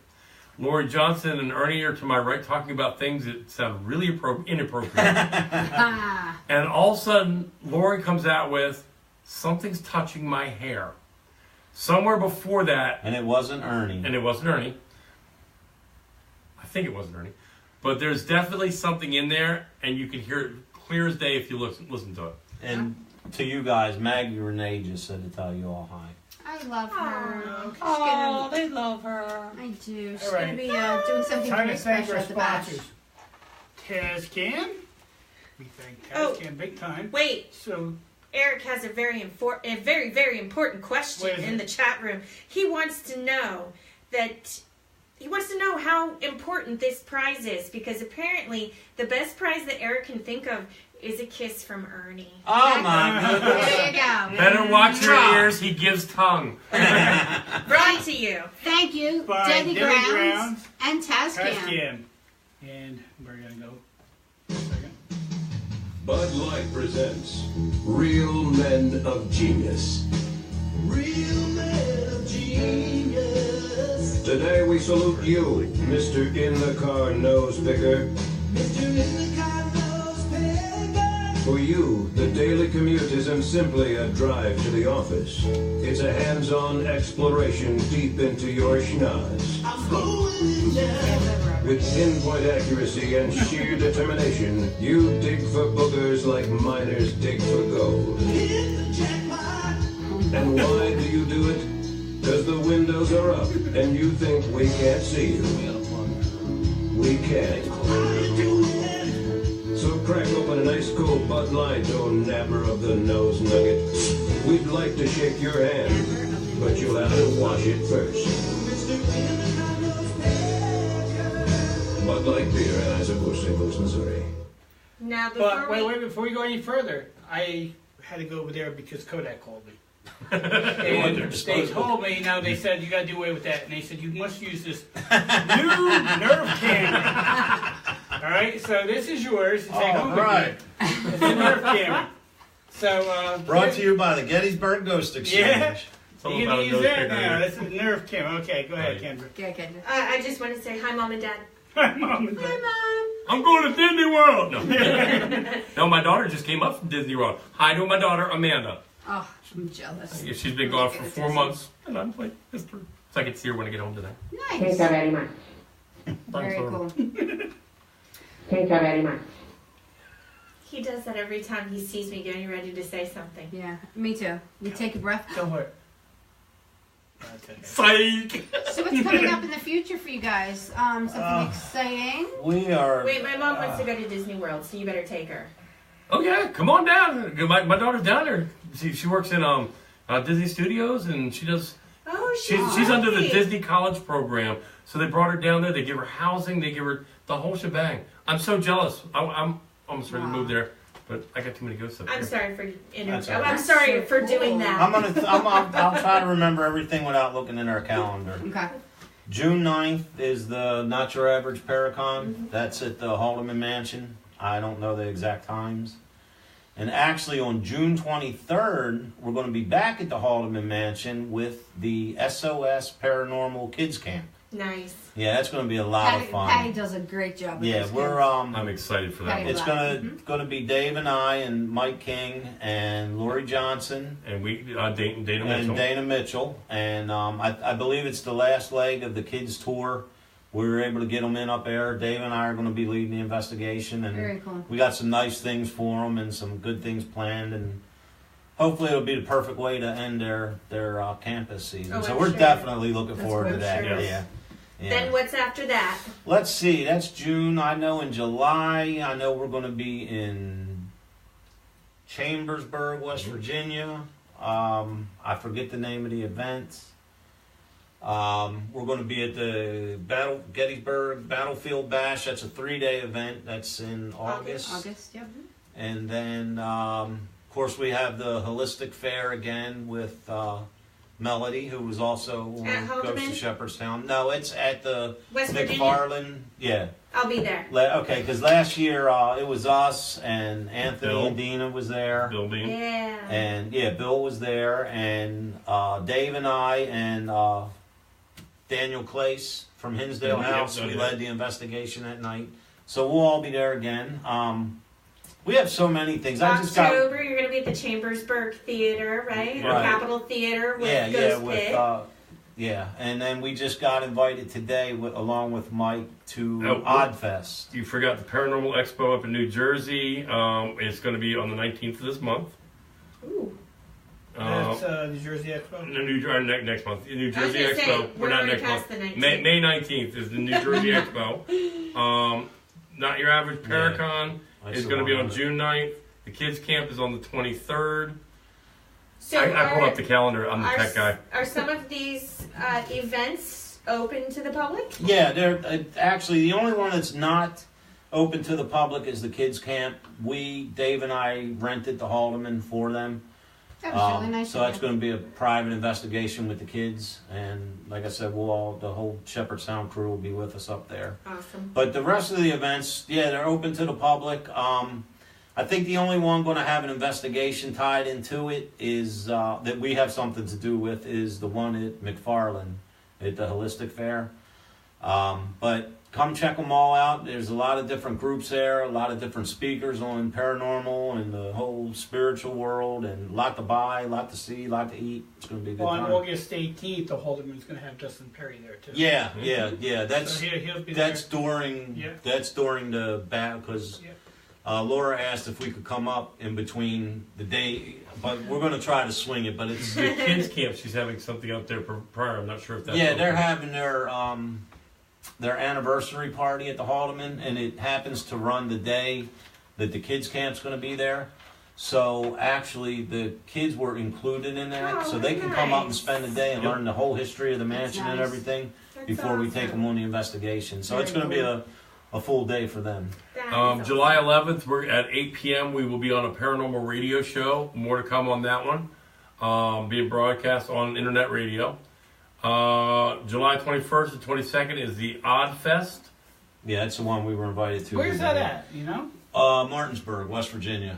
Lori Johnson and Ernie are to my right talking about things that sound really inappropriate. And all of a sudden, Lori comes out with, something's touching my hair. Somewhere before that. And it wasn't Ernie. And it wasn't Ernie. I think it wasn't Ernie. But there's definitely something in there, and you can hear it clear as day if you listen to it. And to you guys, Maggie Renee just said to tell you all hi. I love her. Oh, they love her. I do. She's All going right. to be doing something Time very to thank special our at the bash. sponsors. Tascam. We thank Oh. Tascam big time. Wait, So, Eric has a very important question What is in it? the chat room. He wants to know how important this prize is, because apparently the best prize that Eric can think of is a kiss from Ernie. Oh my goodness. There you go. Better watch your ears, he gives tongue. Brought to you. Thank you, by Debbie Debbie Grounds and Tascam. Tascam. And we're going to go. A second. Bud Light presents Real Men of Genius. Real Men of Genius. Today we salute you, Mr. In the Car Nose Picker. Mr. In the Car Nose Picker. For you, the daily commute isn't simply a drive to the office. It's a hands-on exploration deep into your schnoz. I'm going down. With pinpoint accuracy and sheer determination, you dig for boogers like miners dig for gold. And why do you do it? Because the windows are up and you think we can't see you. We can't. So crack open an ice cold Bud Light, oh nabber of the nose nugget. We'd like to shake your hand, but you'll have to wash it first. Bud Light Beer, Anheuser-Busch, St. Louis, Missouri. Now, before But wait, before we go any further, I had to go over there because Kodak called me. And they told me, now they said, you got to do away with that. And they said, you must use this new nerve camera. All right, so this is yours to take home right. with you. It's a nerve camera. So, Brought to you by the Gettysburg Ghost Exchange. Yeah. It's all You about can a use nose that picker now. here. This is nerve camera. Okay, go ahead, Right. Kendra. Okay, Kendra. I just want to say hi, Mom and Dad. Hi, Mom and Hi, Dad. Mom. I'm going to Disney World. No. No, my daughter just came up from Disney World. Hi to my daughter, Amanda. Oh, I'm jealous. She's been gone for 4 months, and I'm like, sister. So I can see her when I get home tonight. Nice. very much. Very Thanks, cool. Thank you very much. He does that every time he sees me getting ready to say something. Yeah, me too. You take a breath. Don't worry. Okay. Psych! So what's coming up in the future for you guys? Something exciting? We are. Wait, my mom wants to go to Disney World, so you better take her. Oh yeah, come on down. My daughter's down there. She works in Disney Studios, and she does. Oh, She's under the lucky. Disney College program, so they brought her down there. They give her housing. They give her the whole shebang. I'm so jealous. I'm almost ready to move there, but I got too many ghosts up I'm here. sorry for That's all right. I'm sorry so for cool. doing that. I'll try to remember everything without looking in our calendar. Okay. June 9th is the Not Your Average Paracon. That's at the Haldeman Mansion. I don't know the exact times. And actually on June 23rd, we're going to be back at the Haldeman Mansion with the SOS Paranormal Kids Camp. Nice. Yeah, that's going to be a lot of fun. Patty does a great job with Yeah, this we're kids. I'm excited for that Patty one. it's gonna be Dave and I and Mike King and Lori Johnson And we Dana Mitchell. and Dana Mitchell, and I believe it's the last leg of the kids tour. We were able to get them in up there. Dave and I are going to be leading the investigation, and Very cool. we got some nice things for them and some good things planned, and hopefully it'll be the perfect way to end their campus season. Oh, so I'm we're sure. definitely looking That's forward to good, that. sure. Yeah. Yeah. Then what's after that? Let's see. That's June. I know in July, I know we're going to be in Chambersburg, West Virginia. I forget the name of the event. We're going to be at the Gettysburg Battlefield Bash. That's a 3-day event. That's in August. August, yep. And then, of course, we have the Holistic Fair again with Melody, who was also At goes to Haldeman? Shepherdstown. No, it's at the West Virginia? McFarland. Yeah. I'll be there. Okay, because last year it was us and Anthony Bill. and Dina was there. Bill Bean. Yeah. And yeah, Bill was there, and Dave and I and Daniel Clace from Hinsdale Yeah, House. yeah, We yeah. led the investigation that night. So we'll all be there again. We have so many things. October, you're going to be at the Chambersburg Theater, right? The Right. Capitol Theater with Yeah, Ghost with Pit. yeah, and then we just got invited today, along with Mike, to Oh, Oddfest. You forgot the Paranormal Expo up in New Jersey. It's going to be on the 19th of this month. Ooh. That's New Jersey Expo. Next month. New I was Jersey gonna say, Expo. we're not already next past month. the 19th. May 19th is the New Jersey Expo. Not Your Average Paracon is going to be on June 9th. The Kids Camp is on the 23rd. So I pulled up the calendar. I'm the tech guy. Are some of these events open to the public? Yeah, they're actually the only one that's not open to the public is the Kids Camp. Dave and I rented the Haldeman for them. That was really nice. So that's going to be a private investigation with the kids, and like I said, the whole Shepherd Sound crew will be with us up there. Awesome. But the rest of the events, yeah, they're open to the public. I think the only one going to have an investigation tied into it is that we have something to do with is the one at McFarland at the Holistic Fair. But come check them all out. There's a lot of different groups there, a lot of different speakers on paranormal and the whole spiritual world, and a lot to buy, a lot to see, a lot to eat. It's going to be a good On time. August 18th, the Haldeman's going to have Justin Perry there too. Yeah. That's So he'll be that's there. during the battle because Laura asked if we could come up in between the day, but we're going to try to swing it. But it's The Kids Camp, she's having something up there prior. I'm not sure if that's they're open. having their anniversary party at the Haldeman, and it happens to run the day that the kids camp's going to be there. So actually, the kids were included in that, so they can come up and spend the day and learn the whole history of the mansion and everything before we take them on the investigation. So it's going to be a full day for them. July 11th, we're at 8 p.m. We will be on a paranormal radio show. More to come on that one. Being broadcast on internet radio. July 21st and 22nd is the Odd Fest. Yeah, that's the one we were invited to. Where's that at? You know? Martinsburg, West Virginia.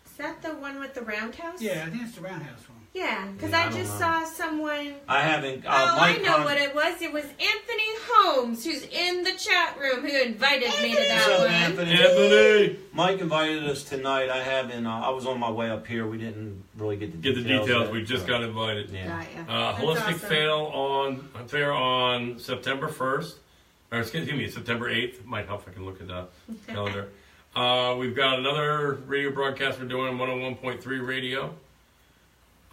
Is that the one with the roundhouse? Yeah, I think it's the Roundhouse one. Yeah, because Yeah, I I don't just know. saw someone. I haven't. I know what it was. It was Anthony Holmes, who's in the chat room, who invited me to that What's up, one. Anthony! Mike invited us tonight. I haven't. I was on my way up here. We didn't really get the details. details. yet, We just so. got invited. Yeah. Holistic awesome. Fair on September 1st. Or excuse me, September 8th. Might help if I can look at the calendar. We've got another radio broadcast we're doing, 101.3 radio.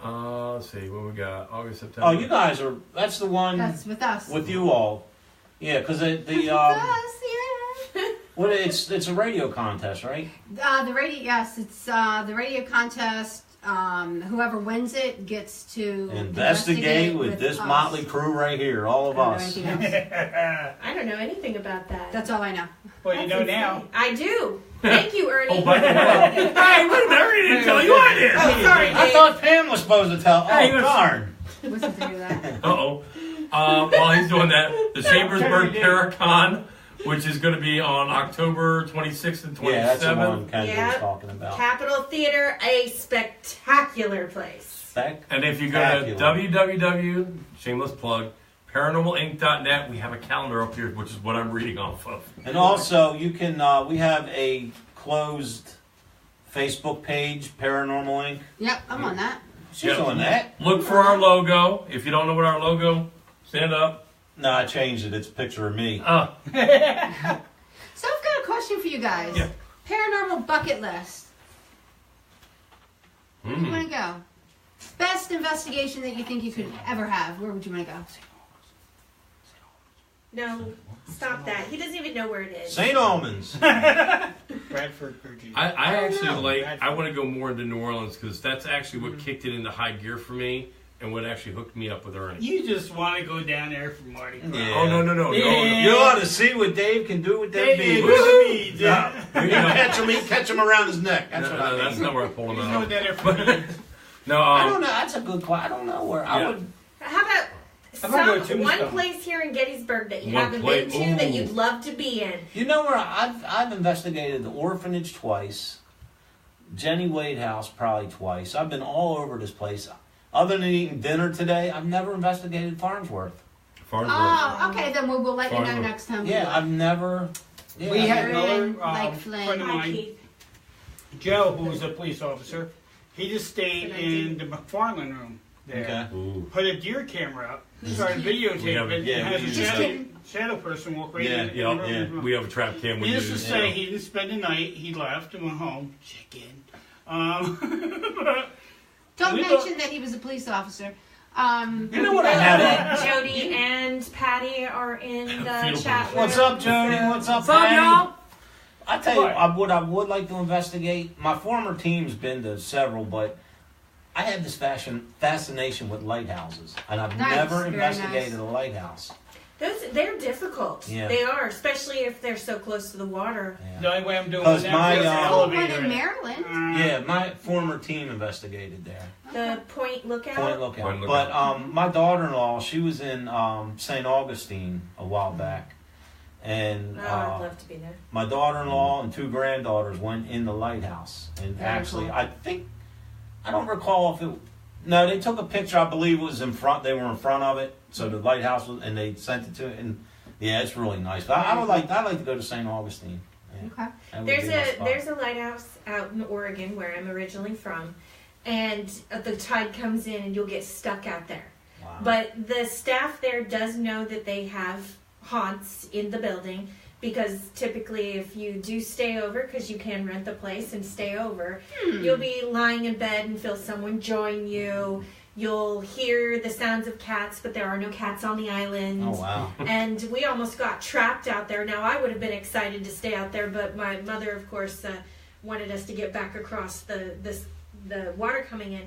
Let's see, what we got? August, September. Oh, you guys are. That's the one. That's with us. with you all. Yeah, because That's with us, yeah. well, it's a radio contest, right? The radio, yes, it's the radio contest. Whoever wins it gets to Investigate with this us. motley crew right here, all of I don't know us. anything else. I don't know anything about that. That's all I know. Well, you know now. I do. Thank you, Ernie. Oh, by the way. Hey, wait a minute, I already didn't tell you I did. Oh, sorry, I Dave. thought Pam was supposed to tell. Hey, Oh, you- darn. What's the thing with that? Uh-oh. While he's doing that, the Chambersburg Paracon, which is going to be on October 26th and 27th. Yeah, that's the one Kendra was Yeah. talking about. Capitol Theater, a spectacular place. And if you go to shameless plug, paranormalinc.net, we have a calendar up here, which is what I'm reading off of. And also, you can. We have a closed Facebook page, Paranormal Inc. Yep, I'm on that. She's on that. Look for our logo. If you don't know what our logo, stand up. No, I changed it. It's a picture of me. So I've got a question for you guys. Yeah. Paranormal bucket list. Where do you want to go? Best investigation that you think you could ever have. Where would you want to go? No, stop that. He doesn't even know where it is. St. Albans. Bradford, Virginia. I actually know. I want to go more into New Orleans because that's actually what kicked it into high gear for me and what actually hooked me up with Ernie. You just want to go down there for Mardi Gras. Yeah. Oh, no. Yeah. You ought to see what Dave can do with that bead. Woo! Catch him around his neck. That's what I mean. That's not where I pulled him He's out. going down there for me. No, I don't know. That's a good question. I don't know where I Yeah. would. How about I'm gonna go to one Tombstone. place here in Gettysburg that you One haven't place- been to that ooh. you'd love to be in? You know where I've investigated the Orphanage twice, Jenny Wade House probably twice. I've been all over this place. other than eating dinner today, I've never investigated Farnsworth. Farnsworth. Oh, okay. Then we'll let you know Farnsworth. next time. Yeah, I've never. Yeah, We had Flynn, another like Flynn. friend of Hi, mine, Keith. Joe, who was a police officer. He just stayed in the McFarland room there. Okay. Ooh. Put a deer camera up, started videotaping it, yeah, and has we a use shadow person walk right Yeah, in. Yeah, the room. yeah. We have a trap cam. We Needless to use. say, he didn't spend the night. He left and went home. Chicken. Don't We mention that he was a police officer. You know what I had? Jody and Patty are in the Feel chat room. What's up, Jody? What's up, What's up, Patty? y'all? I tell you, What? what I would like to investigate. My former team's been to several, but I have this fascination with lighthouses, and I've Nice, never very investigated nice. a lighthouse. They're difficult. Yeah. They are, especially if they're so close to the water. The only way I'm doing Because it my, now is the Oh, one elevator. in Maryland. Yeah, my former team investigated there. The Point Lookout. Point Lookout. Point But Lookout. my daughter-in-law, she was in St. Augustine a while back, and Oh, I'd love to be there. my daughter-in-law and two granddaughters went in the lighthouse, and Very actually, cool. I don't recall if it. No, they took a picture. I believe it was in front. They were in front of it, so the lighthouse was, and they sent it to it. And yeah, it's really nice. But I'd like to go to St. Augustine. Yeah, Okay. that would There's be my spot. there's a lighthouse out in Oregon where I'm originally from, and the tide comes in and you'll get stuck out there. Wow. But the staff there does know that they have haunts in the building, because typically if you do stay over, because you can rent the place and stay over, you'll be lying in bed and feel someone join you. You'll hear the sounds of cats, but there are no cats on the island. Oh wow. And we almost got trapped out there. Now, I would have been excited to stay out there, but my mother, of course, wanted us to get back across the water coming in.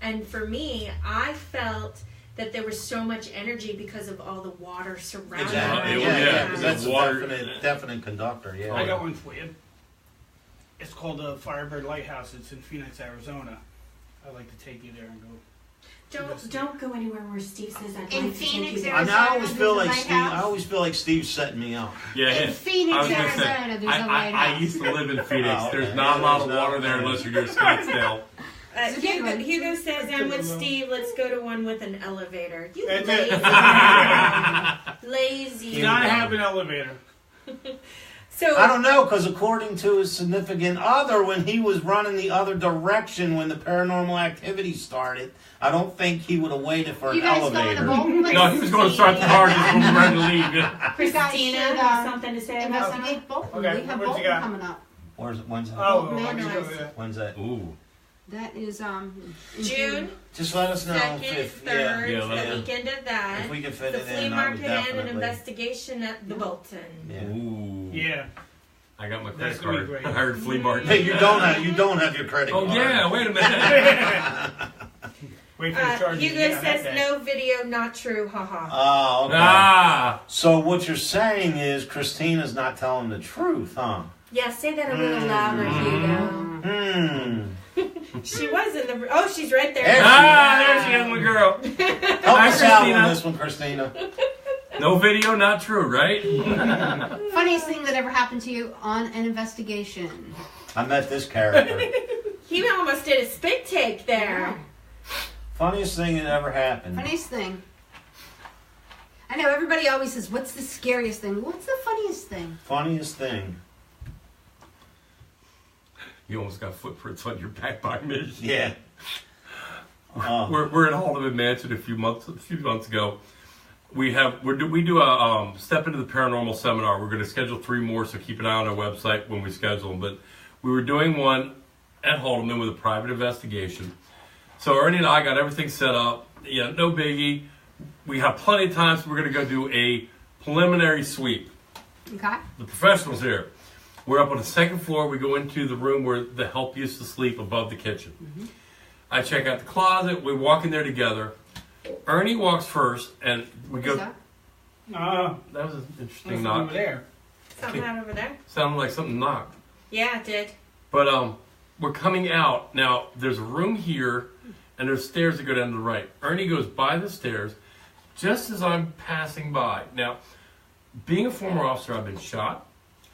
And for me, I felt that there was so much energy because of all the water surrounding Exactly. it. Yeah, Because that's a water- definite conductor. Yeah. I got one for you. It's called the Firebird Lighthouse. It's in Phoenix, Arizona. I'd like to take you there and go. Don't go anywhere where Steve says I'd In like to take Phoenix, you there. I mean, I always feel There's a like Steve. lighthouse? I always feel like Steve's setting me up. Yeah. In Phoenix, I was gonna say, Arizona, there's a I lighthouse. used to live in Phoenix. Oh, okay. There's not a lot of There's water no- there unless you're near Scottsdale. Hugo says, I'm with Steve. Let's go to one with an elevator. You That's lazy. it. Lazy. Do not have an elevator. So I don't know, because according to his significant other, when he was running the other direction when the paranormal activity started, I don't think he would have waited for You an guys go in elevator. the boat? No, he was going to start the car just when we were ready to leave. You guys Christina should, has something to say about that. investigate Bolton. Okay, We have what you Bolton got? coming up. When's that? Oh, Man, I'll nice. get over there. When's that? Ooh. That is in June Just let us know. 2nd, if, 3rd, Yeah, the let- weekend of that. if we can fit The it flea in, I would market and an definitely. investigation at the Bolton. Yeah. Ooh. Yeah. I got my That's credit gonna be card. great. I heard flea market. Hey, you don't have your credit Oh card. yeah, wait a minute. Wait for the charges. Hugo again on that says day. no video, not true. Haha. Oh, okay. Ah. So what you're saying is Christina's not telling the truth, huh? Yeah, say that a little louder, Hugo. She was in the. Oh, she's right there. There There she is, my girl. Help Hi, us out Christina. on this one, Christina. No video, not true, right? Funniest thing that ever happened to you on an investigation. I met this character. He almost did a spit take there. Funniest thing that ever happened. Funniest thing. I know everybody always says, "What's the scariest thing?" What's the funniest thing? Funniest thing. You almost got footprints on your back by me. Yeah. We're at Haldeman Mansion a few months ago. We do a step into the paranormal seminar. We're going to schedule 3 more, so keep an eye on our website when we schedule them. But we were doing one at Haldeman with a private investigation. So Ernie and I got everything set up. Yeah, no biggie. We have plenty of time, so we're going to go do a preliminary sweep. Okay. The professionals here. We're up on the 2nd floor. We go into the room where the help used to sleep above the kitchen. Mm-hmm. I check out the closet. We walk in there together. Ernie walks first, and we go. That? That was an interesting What's knock. over there? Something out over there. Sounded like something knocked. Yeah, it did. But we're coming out now. There's a room here, and there's stairs that go down to the right. Ernie goes by the stairs, just as I'm passing by. Now, being a former officer, I've been shot.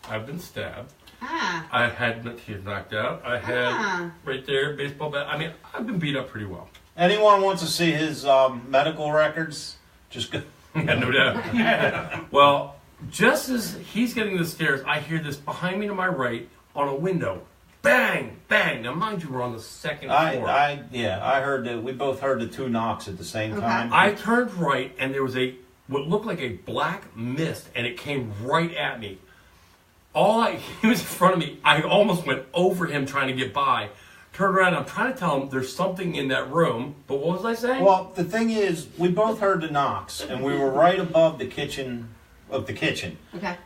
I've been stabbed. Ah. I had kids knocked out. I had Ah. right there baseball bat. I mean, I've been beat up pretty well. Anyone wants to see his medical records? Just go. Yeah, no doubt. Well, just as he's getting the stairs, I hear this behind me to my right on a window. Bang, bang. Now, mind you, we're on the second floor. I heard that. We both heard the 2 knocks at the same time. I turned right, and there was what looked like a black mist, and it came right at me. He was in front of me. I almost went over him trying to get by. Turned around, I'm trying to tell him there's something in that room, but what was I saying? Well, the thing is, we both heard the knocks, and we were right above the kitchen. Okay.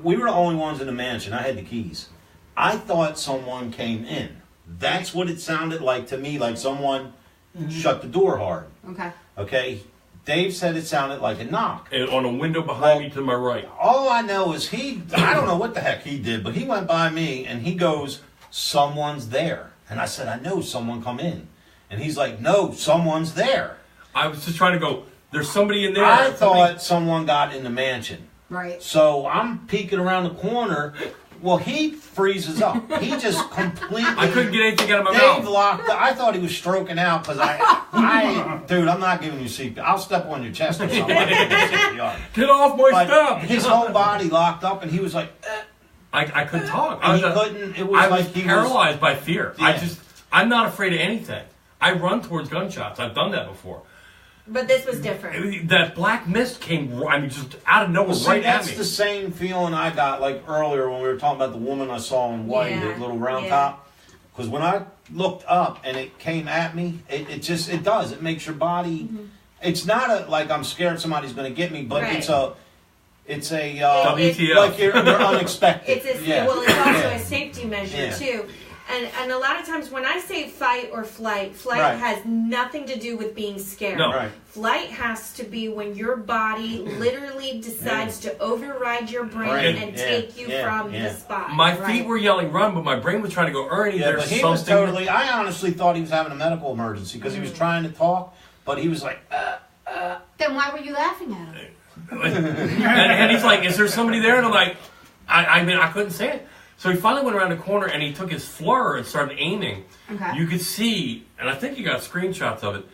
We were the only ones in the mansion. I had the keys. I thought someone came in. That's what it sounded like to me, like someone shut the door hard. Okay. Okay? Dave said it sounded like a knock. And on a window behind me to my right. All I know is I don't know what the heck he did, but he went by me and he goes, someone's there. And I said, I know someone come in. And he's like, no, someone's there. I was just trying to go, there's somebody in there. I thought someone got in the mansion. Right. So I'm peeking around the corner. Well, he freezes up. He just completely... I couldn't get anything out of my Dave mouth. locked up. I thought he was stroking out because dude, I'm not giving you CPR. I'll step on your chest or something. Get off my stuff. His whole body locked up, and he was like... I couldn't talk. I was paralyzed by fear. Yeah. I'm not afraid of anything. I run towards gunshots. I've done that before. But this was different. That black mist came, just out of nowhere right at me. That's the same feeling I got like earlier when we were talking about the woman I saw in white, the little round top. Because when I looked up and it came at me, it does. It makes your body. Mm-hmm. It's not like I'm scared somebody's going to get me, but it's a WTF. Like you're unexpected. Well, it's also a safety measure too. And a lot of times when I say fight or flight has nothing to do with being scared. No. Right. Flight has to be when your body literally decides to override your brain and take you from the spot. My feet were yelling run, but my brain was trying to go, Ernie, there's he something. Was totally, I honestly thought he was having a medical emergency because he was trying to talk, but he was like, Then why were you laughing at him? and he's like, is there somebody there? And I'm like, I couldn't say it. So he finally went around the corner and he took his flare and started aiming. Okay. You could see, and I think you got screenshots of it,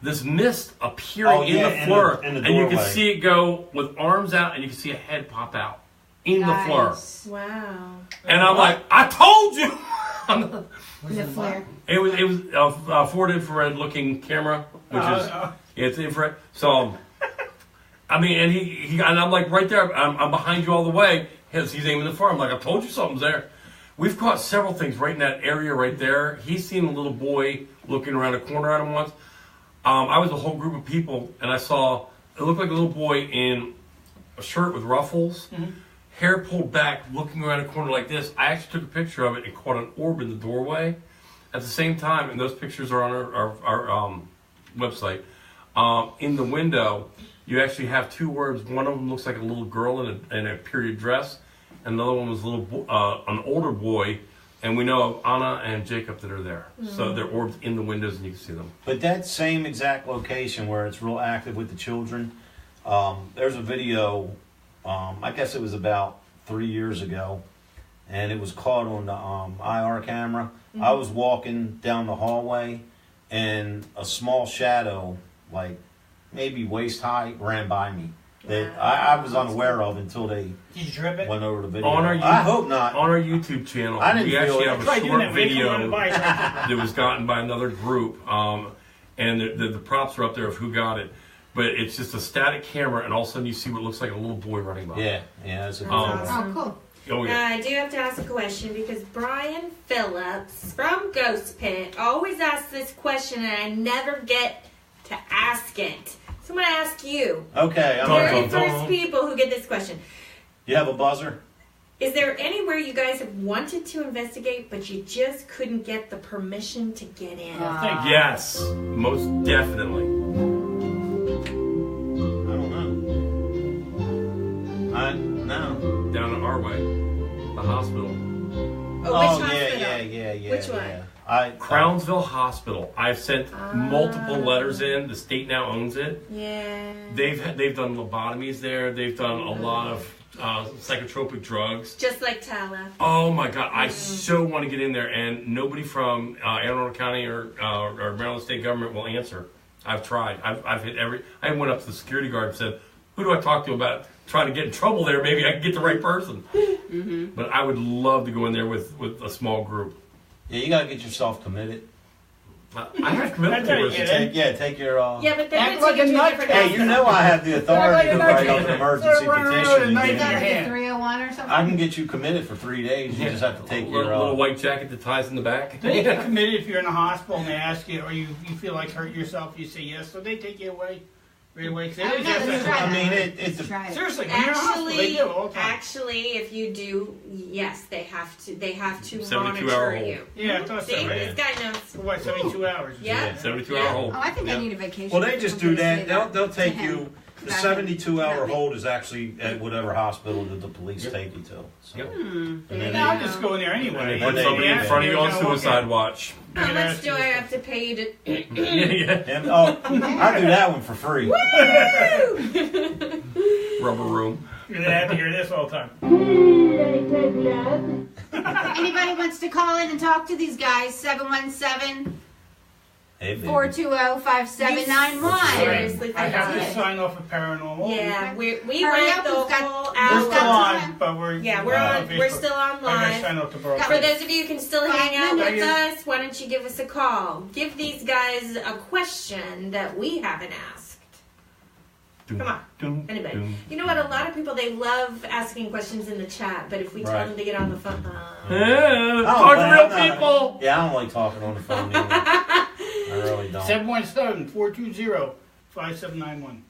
this mist appearing in the flare. And you could see it go with arms out and you could see a head pop out in the flare. Wow. And I'm like, I told you! The flare. It was a forward infrared looking camera, which it's infrared. So, I mean, and I'm like right there, I'm behind you all the way. He's aiming the flare. I'm like, I told you something's there. We've caught several things right in that area right there. He's seen a little boy looking around a corner at him once. I was a whole group of people, and I saw, it looked like a little boy in a shirt with ruffles, hair pulled back, looking around a corner like this. I actually took a picture of it and caught an orb in the doorway at the same time, and those pictures are on our website. In the window, you actually have 2 words. One of them looks like a little girl in a period dress, and another one was an older boy. And we know of Anna and Jacob that are there. Mm-hmm. So they're orbs in the windows and you can see them. But that same exact location where it's real active with the children, there's a video, I guess it was about 3 years ago, and it was caught on the IR camera. Mm-hmm. I was walking down the hallway, and a small shadow, like maybe waist high, ran by me. That I was unaware of until they went over the video. I hope not. On our YouTube channel, we actually have a short video that was gotten by another group, and the props are up there of who got it. But it's just a static camera, and all of a sudden you see what looks like a little boy running by. Yeah, that's a awesome. Oh, cool. Oh, yeah. I do have to ask a question because Brian Phillips from Ghost Pit always asks this question, and I never get to ask it. So I'm going to ask you. Okay. Very first people who get this question. You have a buzzer? Is there anywhere you guys have wanted to investigate, but you just couldn't get the permission to get in? Yes, most definitely. I don't know. No. Down in our way, the hospital. Oh, which hospital? Yeah. Which one? Crownsville Hospital. I've sent multiple letters in. The state now owns it. Yeah. They've done lobotomies there. They've done a lot of psychotropic drugs. Just like Tala. Oh my God, I so want to get in there, and nobody from Anne Arundel County or Maryland State Government will answer. I've tried. I've hit I went up to the security guard and said, "Who do I talk to about trying to get in trouble there? Maybe I can get the right person." But I would love to go in there with a small group. Yeah, you gotta get yourself committed. I have committed to it. Take your. Yeah, but Act they're like going to a take nut. you to a different Hey, you know I have the authority to write up an emergency petition. You And got get, like a 301 or something? I can get you committed for 3 days. You just have to take a your. little white jacket that ties in the back. They get committed if you're in the hospital and they ask you, or you feel like hurt yourself, you say yes, so they take you away right away. 'Cause they I always know, ask that's that. right. I mean, it's a. Try it. Seriously, when you're in the hospital, they do it all the time. Actually, if you do, yes, they have to 72 hour monitor hold. you. Yeah, I thought so. See, Right? this guy knows. For what, 72 hours? Yeah. 72-hour hold. Oh, I think Yeah. I need a vacation. Well, they just do that. Somebody say They'll take to him. you. The Not 72-hour me. hold is actually at whatever hospital that the police take you to. So. Yep. And then No, I'm they- just going there And anyway. they put they- somebody in yeah, front of you on they're gonna suicide walk watch. How Yeah, much that's do I just- have to pay you to? Yeah. and, I do that one for free. Rubber room. You're going to have to hear this all the time. Anybody wants to call in and talk to these guys? 717 Hey, baby. 420-5791. Seriously, I have to think sign off of Paranormal. Yeah, we Hurry went up, the we've got- whole We're hour. still on, but we're Yeah, we're on. We're Facebook. still on I gotta live. sign off to Borough. For those of you who can still 5 hang out with minutes. us, why don't you give us a call? Give these guys a question that we haven't asked. Come on, anybody. You know what? A lot of people, they love asking questions in the chat, but if we tell Right. them to get on the phone, Yeah, Oh, talk man, to real I'm not- people. Yeah, I don't like talking on the phone either. I really don't. 717-420-5791.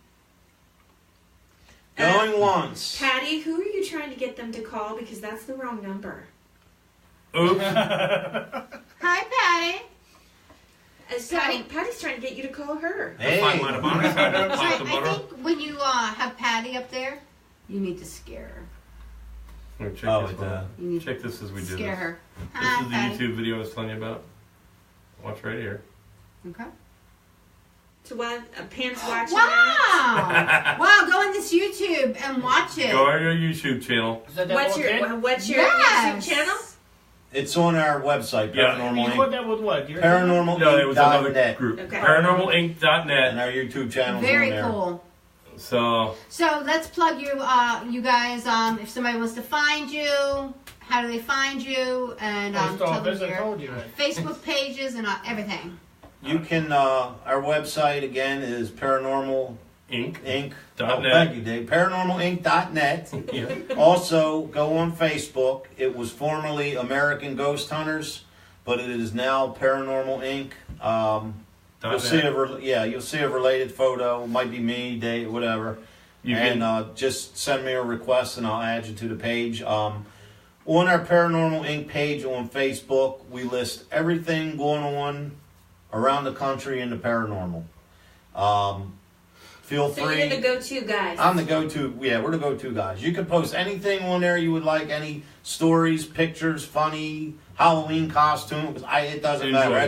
Going once. Patty, who are you trying to get them to call? Because that's the wrong number. Oops. Hi, Patty. Patty's trying to get you to call her. Hey. Find mine of honest. I Pop the butter. think when you have Patty up there, you need to scare her. Here, check Oh, this with one. that. You need Check this as we do scare this. her. This Hi, is the Patty. YouTube video I was telling you about. Watch right here. Okay. To what? Pam's watching Wow! that. Wow, go on this YouTube and watch it. Go on your YouTube channel. Is that that What's little your kid? Yes. YouTube channel? It's on our website, Yeah. Paranormal You put Inc. that with what? Your No, it was another Paranormal.net. group. Okay. ParanormalInc.net. And our YouTube channel's Very on there. cool. So, So let's plug you, you guys. If somebody wants to find you, how do they find you? And Post tell them office, I your told you that. Facebook pages and everything. You can, our website again is Paranormal Inc. Inc. .net. Oh, thank you, Dave. ParanormalInc.net. Yeah. Also, go on Facebook. It was formerly American Ghost Hunters, but it is now Paranormal Inc. You'll see you'll see a related photo. It might be me, Dave, whatever. You and can, just send me a request, and I'll add you to the page. On our Paranormal Inc. page on Facebook, we list everything going on around the country in the paranormal. Feel So free. you're the go-to guys. I'm the go-to. Yeah, we're the go-to guys. You can post anything on there you would like, any stories, pictures, funny Halloween costumes. It doesn't matter.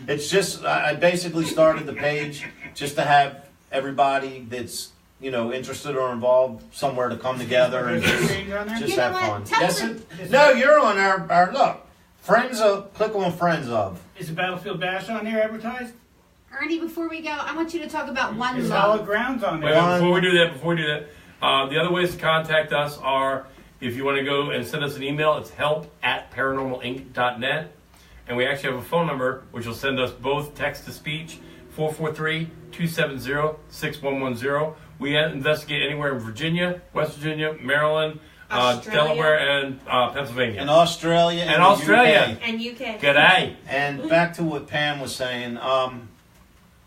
It's just I basically started the page just to have everybody that's interested or involved somewhere to come together and just Page on there? just You know have what? fun. Tell Yes, them- no, you're on our look. Friends of. Click on Friends of. Is the Battlefield Bash on here advertised? Ernie, before we go, I want you to talk about One Is Love. Solid Grounds on Wait, there? before we do that, the other ways to contact us are if you want to go and send us an email, it's help@paranormalinc.net. And we actually have a phone number which will send us both text to speech, 443-270-6110. We investigate anywhere in Virginia, West Virginia, Maryland, Australia. Delaware, and Pennsylvania. In Australia and the Australia. UK. And UK. G'day. And back to what Pam was saying,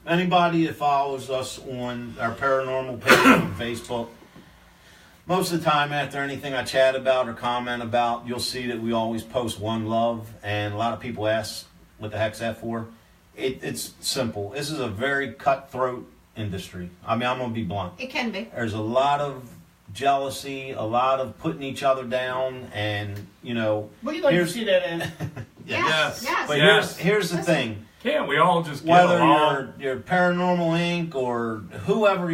anybody that follows us on our paranormal page on Facebook, most of the time after anything I chat about or comment about, you'll see that we always post One Love, and a lot of people ask, what the heck's that for? It's simple. This is a very cutthroat industry. I mean, I'm going to be blunt. It can be. There's a lot of jealousy, a lot of putting each other down, and, Well, you'd like to here's- see that in. Yes. Yes. But Yes. here's the thing. Can't we all just get Whether along? you're Paranormal Inc. or whoever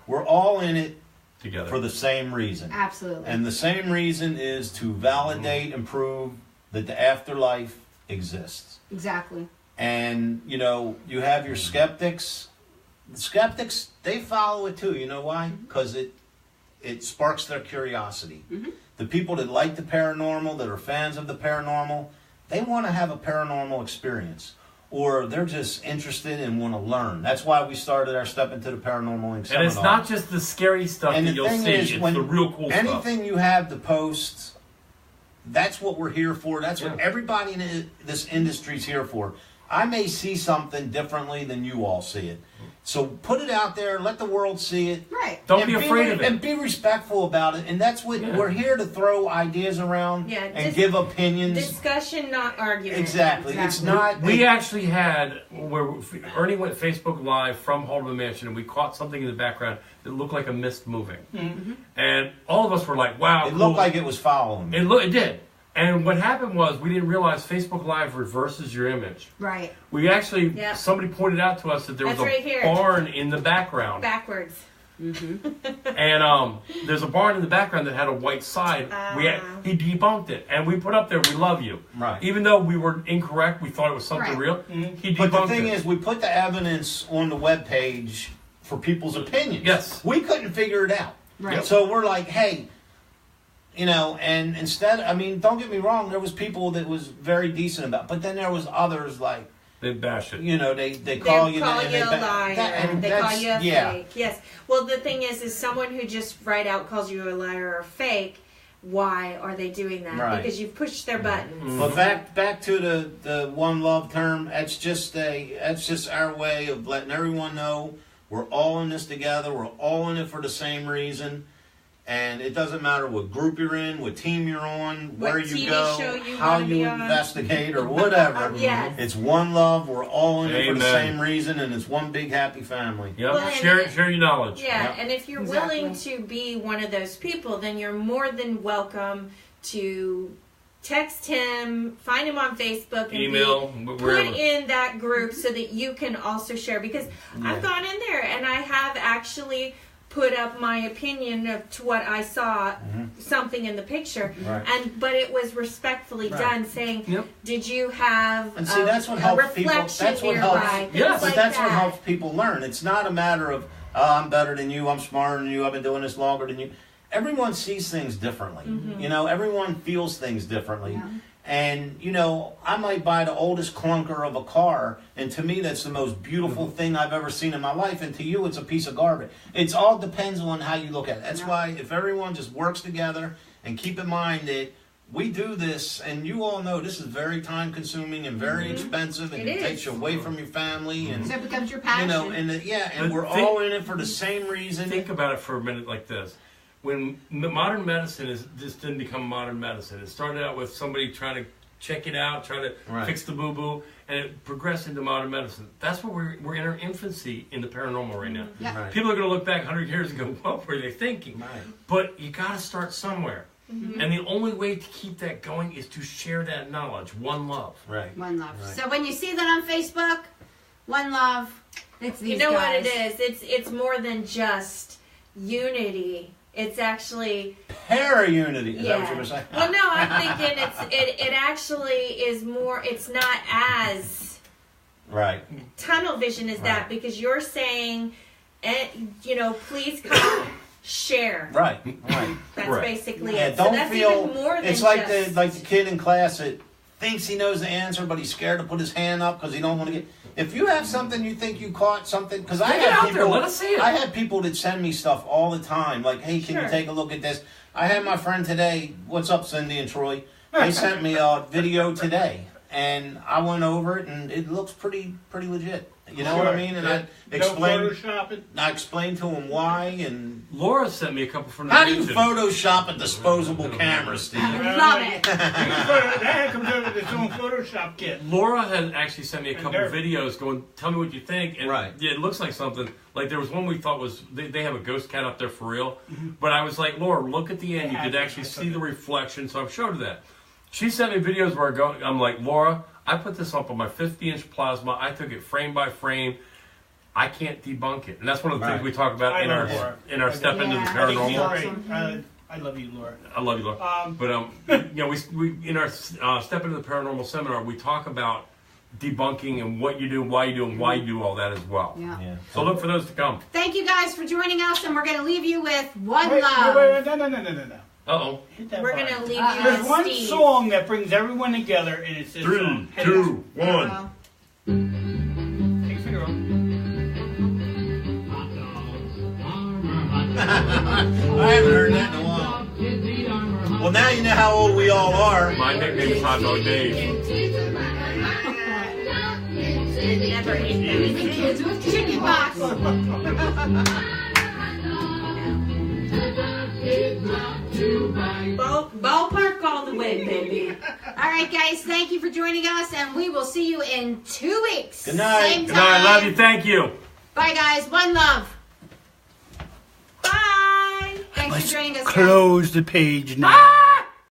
we're all in it together for the same reason. Absolutely. And the same reason is to validate and prove that the afterlife exists. Exactly. And, you know, you have your skeptics. The skeptics, they follow it too. You know why? Because it sparks their curiosity. The people that like the paranormal, that are fans of the paranormal, they want to have a paranormal experience. Or they're just interested and want to learn. That's why we started our Step into the Paranormal Link Seminar. And it's not just the scary stuff and that you'll see, it's the real cool stuff. Anything you have to post, that's what we're here for. That's what everybody in this industry is here for. I may see something differently than you all see it. So put it out there, let the world see it. Right. Don't be afraid of it. And be respectful about it. And that's what we're here to throw ideas around and give opinions. Discussion, not argument. Exactly. It's not. We actually had, where Ernie went Facebook Live from Haldeman Mansion, and we caught something in the background that looked like a mist moving. And all of us were like, wow. It looked like it was following me. It did. And what happened was we didn't realize Facebook Live reverses your image. Right. We actually, somebody pointed out to us that there was a barn in the background. Backwards. And there's a barn in the background that had a white side. He debunked it. And we put up there, we love you. Right. Even though we were incorrect, we thought it was something real. He debunked it. But the thing is, we put the evidence on the webpage for people's opinions. Yes. We couldn't figure it out. Right. So we're like, hey, you know, and instead, I mean, don't get me wrong, there was people that was very decent about it, but then there was others like, they bash it. you know, they call you a liar. They call you a fake. Yes. Well, the thing is someone who just right out calls you a liar or fake, why are they doing that? Right. Because you've pushed their buttons. Well, back to the one love term. That's just our way of letting everyone know we're all in this together. We're all in it for the same reason. And it doesn't matter what group you're in, what team you're on, where you TV go, show you how wanna you be on. investigate, or whatever. Yes. It's one love. We're all in it for the Amen. same reason, and it's one big happy family. Yep. Well, share your knowledge. Yeah, Yep. and if you're Exactly. willing to be one of those people, then you're more than welcome to text him, find him on Facebook, and Email, put wherever. in that group so that you can also share. Because I've gone in there and I have actually put up my opinion of to what I saw, something in the picture, Right. but it was respectfully Right. done, saying, "Did you have And see, that's what a helps people. reflection That's what nearby?" helps. Things Yes, like That's what that. helps people learn. It's not a matter of I'm better than you, I'm smarter than you, I've been doing this longer than you. Everyone sees things differently. You know, everyone feels things differently. Yeah. And, you know, I might buy the oldest clunker of a car, and to me that's the most beautiful thing I've ever seen in my life, and to you it's a piece of garbage. It all depends on how you look at it. That's why if everyone just works together, and keep in mind that we do this, and you all know this is very time consuming and very expensive, and it takes you away from your family, and So it becomes your passion. you know, and But we're all in it for the same reason. Think about it for a minute like this. When modern medicine just didn't become modern medicine, it started out with somebody trying to check it out, trying to fix the boo-boo, and it progressed into modern medicine. That's what we're in our infancy in the paranormal right now. Yeah. Right. People are going to look back 100 years and go, what were they thinking? Right. But you got to start somewhere. And the only way to keep that going is to share that knowledge. One love. Right. One love. Right. So when you see that on Facebook, one love, it's these You know guys. what it is? It's more than just unity. It's actually Para-unity. Is that what you were saying? Well, no, I'm thinking it actually is more. It's not as Right. tunnel vision as that, because you're saying, please come share. Right. Right. That's Right. basically Yeah, it. So don't that's feel even more than it's like just, the kid in class that thinks he knows the answer, but he's scared to put his hand up because he don't want to get. If you have something you think you caught something, because I Take it have out there, people, let us see it. I have people that send me stuff all the time, like, hey, can you Sure. take a look at this? I had my friend today. What's up, Cindy and Troy? They sent me a video today, and I went over it, and it looks pretty legit. You know what I mean? And I explained. No photoshopping. I explained to him why, and Laura sent me a couple from the how do you kitchen. Photoshop a disposable camera, Steve? Love it. That comes out with its own Photoshop kit. Laura had actually sent me a couple there- videos going, tell me what you think. And Right. yeah, it looks like something. Like there was one we thought was, they have a ghost cat up there for real. But I was like, Laura, look at the end. You could actually see the reflection. So I showed her that. She sent me videos where I'm like, Laura, I put this up on my 50-inch plasma. I took it frame by frame. I can't debunk it, and that's one of the things Right. we talk about I in love our Laura. step into the Yeah. I think she's paranormal. great. I love you, Laura. I love you, Laura. But you know, we in our step into the paranormal seminar, we talk about debunking and what you do, why you do, and why you do all that as well. Yeah. Yeah. So look for those to come. Thank you guys for joining us, and we're going to leave you with One Wait, Love. no. Uh-oh. Hit that We're button. gonna leave you There's with one Steve. song that brings everyone together, and it's this 3, song. Hit 2, it. 1. Well, Take your finger off. I haven't heard that in a while. Well, now you know how old we all are. My nickname is Hot Dog Dave. Never ate those. kids with chicken pox. Ballpark all the way, baby. All right, guys, thank you for joining us, and we will see you in 2 weeks. Good night. Same Good night. I love you. time. Thank you. Bye, guys. One love. Bye. Thanks for joining us. guys. Close the page now. Bye.